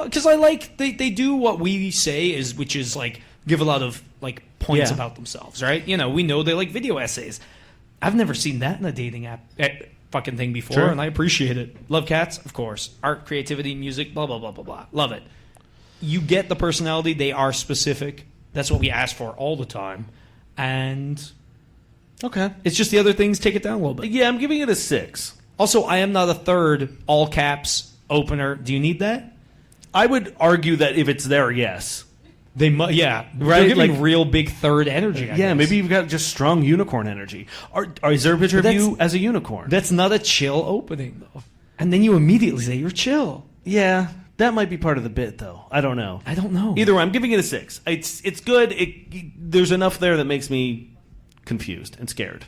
because I like they do what we say which is like give a lot of like points
Yeah.
about themselves, right? You know, we know they like video essays. I've never seen that in a dating app fucking thing before,
Sure.
and I appreciate it. Love cats, of course. Art, creativity, music, blah blah blah blah blah. Love it. You get the personality. They are specific. That's what we ask for all the time, and
Okay.
it's just the other things take it down a little bit.
Yeah, I'm giving it a 6.
Also, I am not a third all caps opener. Do you need that?
I would argue that if it's there, yes.
They yeah,
Right,
They're giving
like-
real big third energy. I guess.
Maybe you've got just strong unicorn energy. Is there a picture of
But
you as a unicorn?
That's not a chill opening though. And then you immediately say you're chill.
Yeah, that might be part of the bit, though. I don't know.
I don't know.
Either way, I'm giving it a 6. It's good. There's enough there that makes me confused and scared.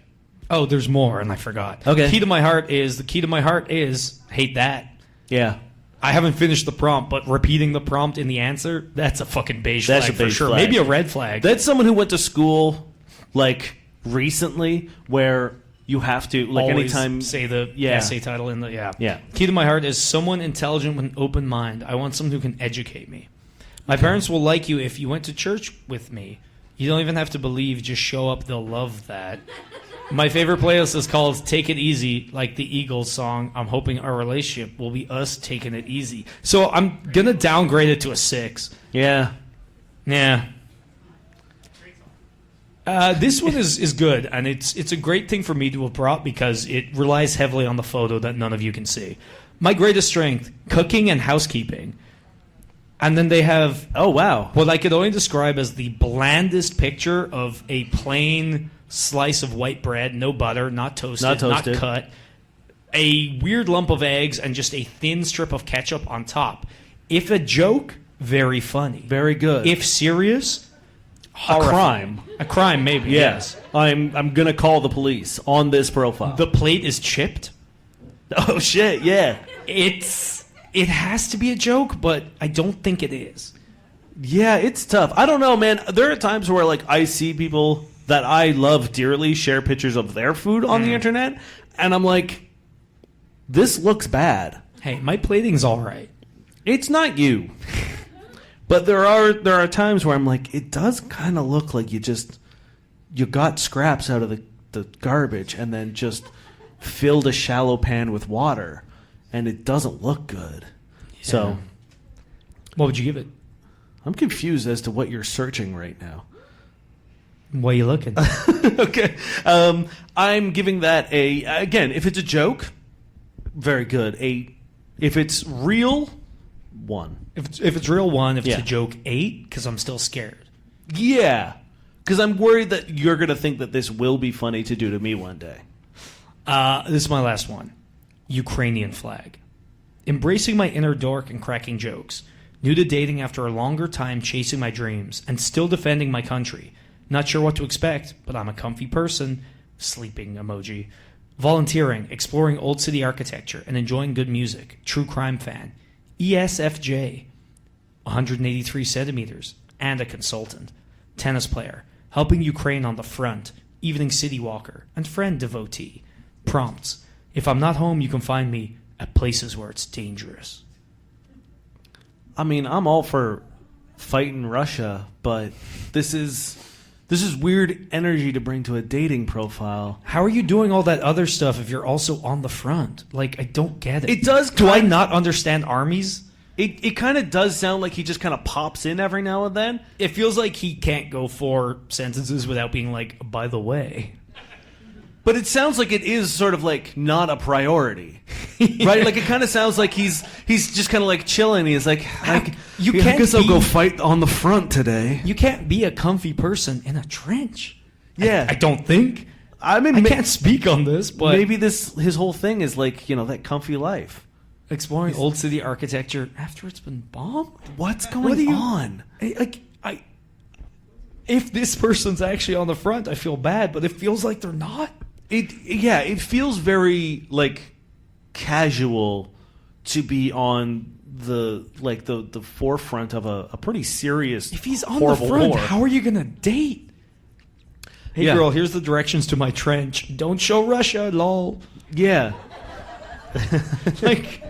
Oh, there's more, and I forgot.
Okay.
The key to my heart is hate that.
Yeah.
I haven't finished the prompt, but repeating the prompt in the answer, that's a fucking beige
That's
flag
a beige
for sure.
flag.
Maybe a red flag.
That's someone who went to school, like, recently, where you have to, like,
Always
anytime...
say the
Yeah.
essay title in the
Yeah.
Key to my heart is someone intelligent with an open mind. I want someone who can educate me. My parents will like you if you went to church with me. You don't even have to believe, just show up, they'll love that. My favorite playlist is called Take It Easy, like the Eagles song. I'm hoping our relationship will be us taking it easy. So I'm going to downgrade it to a 6.
Yeah.
Yeah. This one is good, and it's a great thing for me to have brought because it relies heavily on the photo that none of you can see. My greatest strength, cooking and housekeeping. And then they have
Oh, wow.
what I could only describe as the blandest picture of a plain slice of white bread, no butter, not toasted, not cut, a weird lump of eggs, and just a thin strip of ketchup on top. If a joke, very funny.
Very good.
If serious,
a
horrifying.
crime.
A crime, maybe.
Yes. I'm going to call the police on this profile.
The plate is chipped.
Oh, shit, yeah.
It has to be a joke, but I don't think it is.
Yeah, it's tough. I don't know, man. There are times where, like, I see people that I love dearly share pictures of their food on the internet, and I'm like, this looks bad.
Hey, my plating's all right.
It's not you. But there are times where I'm like, it does kind of look like you got scraps out of the garbage and then just filled a shallow pan with water, and it doesn't look good. Yeah. So,
what would you give it?
I'm confused as to what you're searching right now.
What are you looking?
Okay. I'm giving that again, if it's a joke, very good. If it's real, 1.
If it's real, 1. If it's a joke, 8, because I'm still scared.
Yeah. Because I'm worried that you're going to think that this will be funny to do to me one day.
This is my last one. Ukrainian flag. Embracing my inner dork and cracking jokes. New to dating after a longer time chasing my dreams and still defending my country. Not sure what to expect, but I'm a comfy person. Sleeping emoji. Volunteering, exploring old city architecture, and enjoying good music. True crime fan. ESFJ. 183 centimeters. And a consultant. Tennis player. Helping Ukraine on the front. Evening city walker. And friend devotee. Prompts. If I'm not home, you can find me at places where it's dangerous.
I mean, I'm all for fighting Russia, but this is weird energy to bring to a dating profile.
How are you doing all that other stuff if you're also on the front? Like, I don't get it.
It does.
Do I not understand armies?
It kind of does sound like he just kind of pops in every now and then.
It feels like he can't go 4 sentences without being like, by the way.
But it sounds like it is sort of like not a priority, right? Like it kind of sounds like he's just kind of like chilling. He's like, I guess I'll go fight on the front today.
You can't be a comfy person in a trench.
Yeah,
I don't think.
I mean,
I can't speak on this, but
maybe his whole thing is like, you know, that comfy life,
exploring old city architecture after it's been bombed.
What's going on?
If this person's actually on the front, I feel bad, but it feels like they're not.
It feels very like casual to be on the forefront of a pretty serious.
If he's on the front,
war.
How are you gonna date? Hey girl, here's the directions to my trench. Don't show Russia, lol.
Yeah.
Like,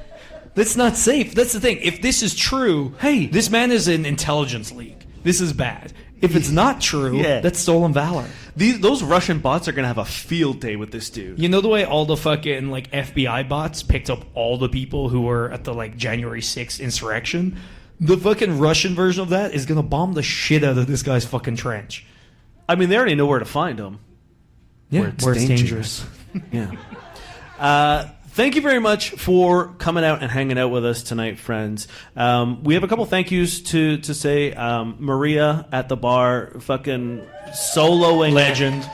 that's not safe. That's the thing. If this is true, hey, this man is in intelligence league. This is bad. If it's not true, that's stolen valor.
Those Russian bots are going to have a field day with this dude.
You know the way all the fucking like FBI bots picked up all the people who were at the like January 6th insurrection? The fucking Russian version of that is going to bomb the shit out of this guy's fucking trench.
I mean, they already know where to find him.
Yeah, where it's dangerous.
Yeah. Thank you very much for coming out and hanging out with us tonight, friends. We have a couple thank yous to say. Maria at the bar, fucking soloing.
Legend.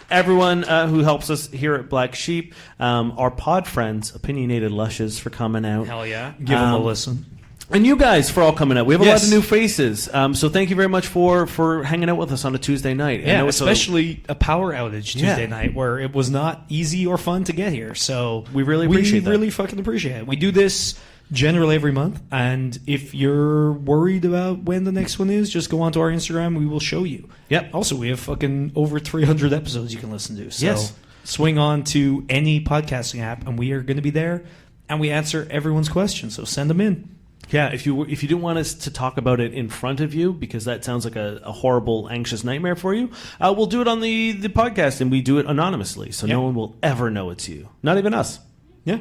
Everyone who helps us here at Black Sheep. Our pod friends, Opinionated Lushes, for coming out.
Hell yeah. Give them a listen.
And you guys for all coming out. We have a lot of new faces. So thank you very much for hanging out with us on a Tuesday night.
Yeah, especially a power outage Tuesday night where it was not easy or fun to get here. So
we really appreciate that.
We really fucking appreciate it. We do this generally every month. And if you're worried about when the next one is, just go onto our Instagram. We will show you.
Yep.
Also, we have fucking over 300 episodes you can listen to. So swing on to any podcasting app and we are going to be there. And we answer everyone's questions. So send them in.
Yeah, if you didn't want us to talk about it in front of you because that sounds like a horrible, anxious nightmare for you, we'll do it on the podcast and we do it anonymously, so no one will ever know it's you, not even us.
Yeah,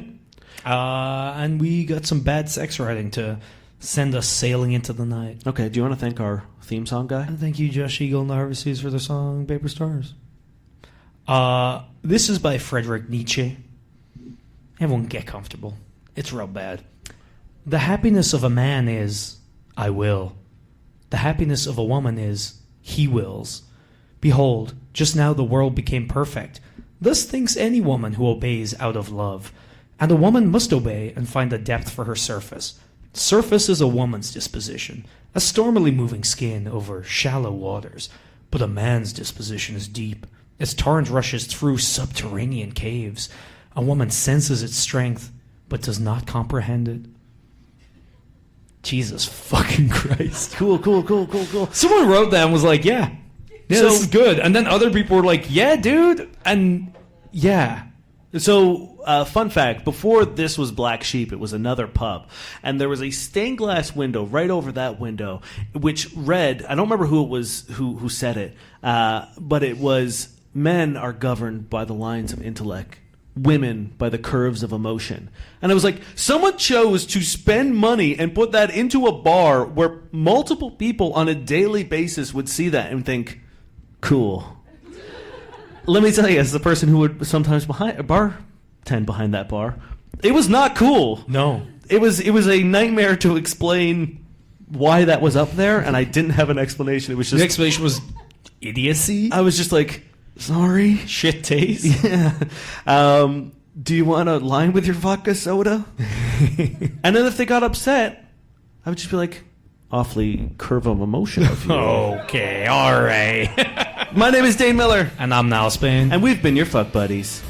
and we got some bad sex writing to send us sailing into the night.
Okay, do you want to thank our theme song guy?
And thank you, Josh Eagle and the Harvest Seas for the song "Paper Stars." This is by Friedrich Nietzsche. Everyone, get comfortable. It's real bad. The happiness of a man is, I will. The happiness of a woman is, he wills. Behold, just now the world became perfect. Thus thinks any woman who obeys out of love. And a woman must obey and find a depth for her surface. Surface is a woman's disposition, a stormily moving skin over shallow waters. But a man's disposition is deep. Its torrent rushes through subterranean caves. A woman senses its strength, but does not comprehend it. Jesus fucking Christ.
Cool.
Someone wrote that and was like, this is good. And then other people were like, yeah, dude. And yeah.
So, fun fact, before this was Black Sheep, it was another pub. And there was a stained glass window right over that window, which read, I don't remember who it was who said it, but it was, men are governed by the lines of intellect, women by the curves of emotion. And I was like, someone chose to spend money and put that into a bar where multiple people on a daily basis would see that and think, cool. Let me tell you, as the person who would sometimes bartend behind that bar, it was not cool.
No.
It was a nightmare to explain why that was up there, and I didn't have an explanation. It was just
The explanation was idiocy.
I was just like, sorry.
Shit taste.
Yeah. Do you want a lime with your vodka soda? And then if they got upset, I would just be like, awfully curve of emotion of you.
Okay, all right.
My name is Dane Miller,
And I'm now Spain.
and we've been your fuck buddies.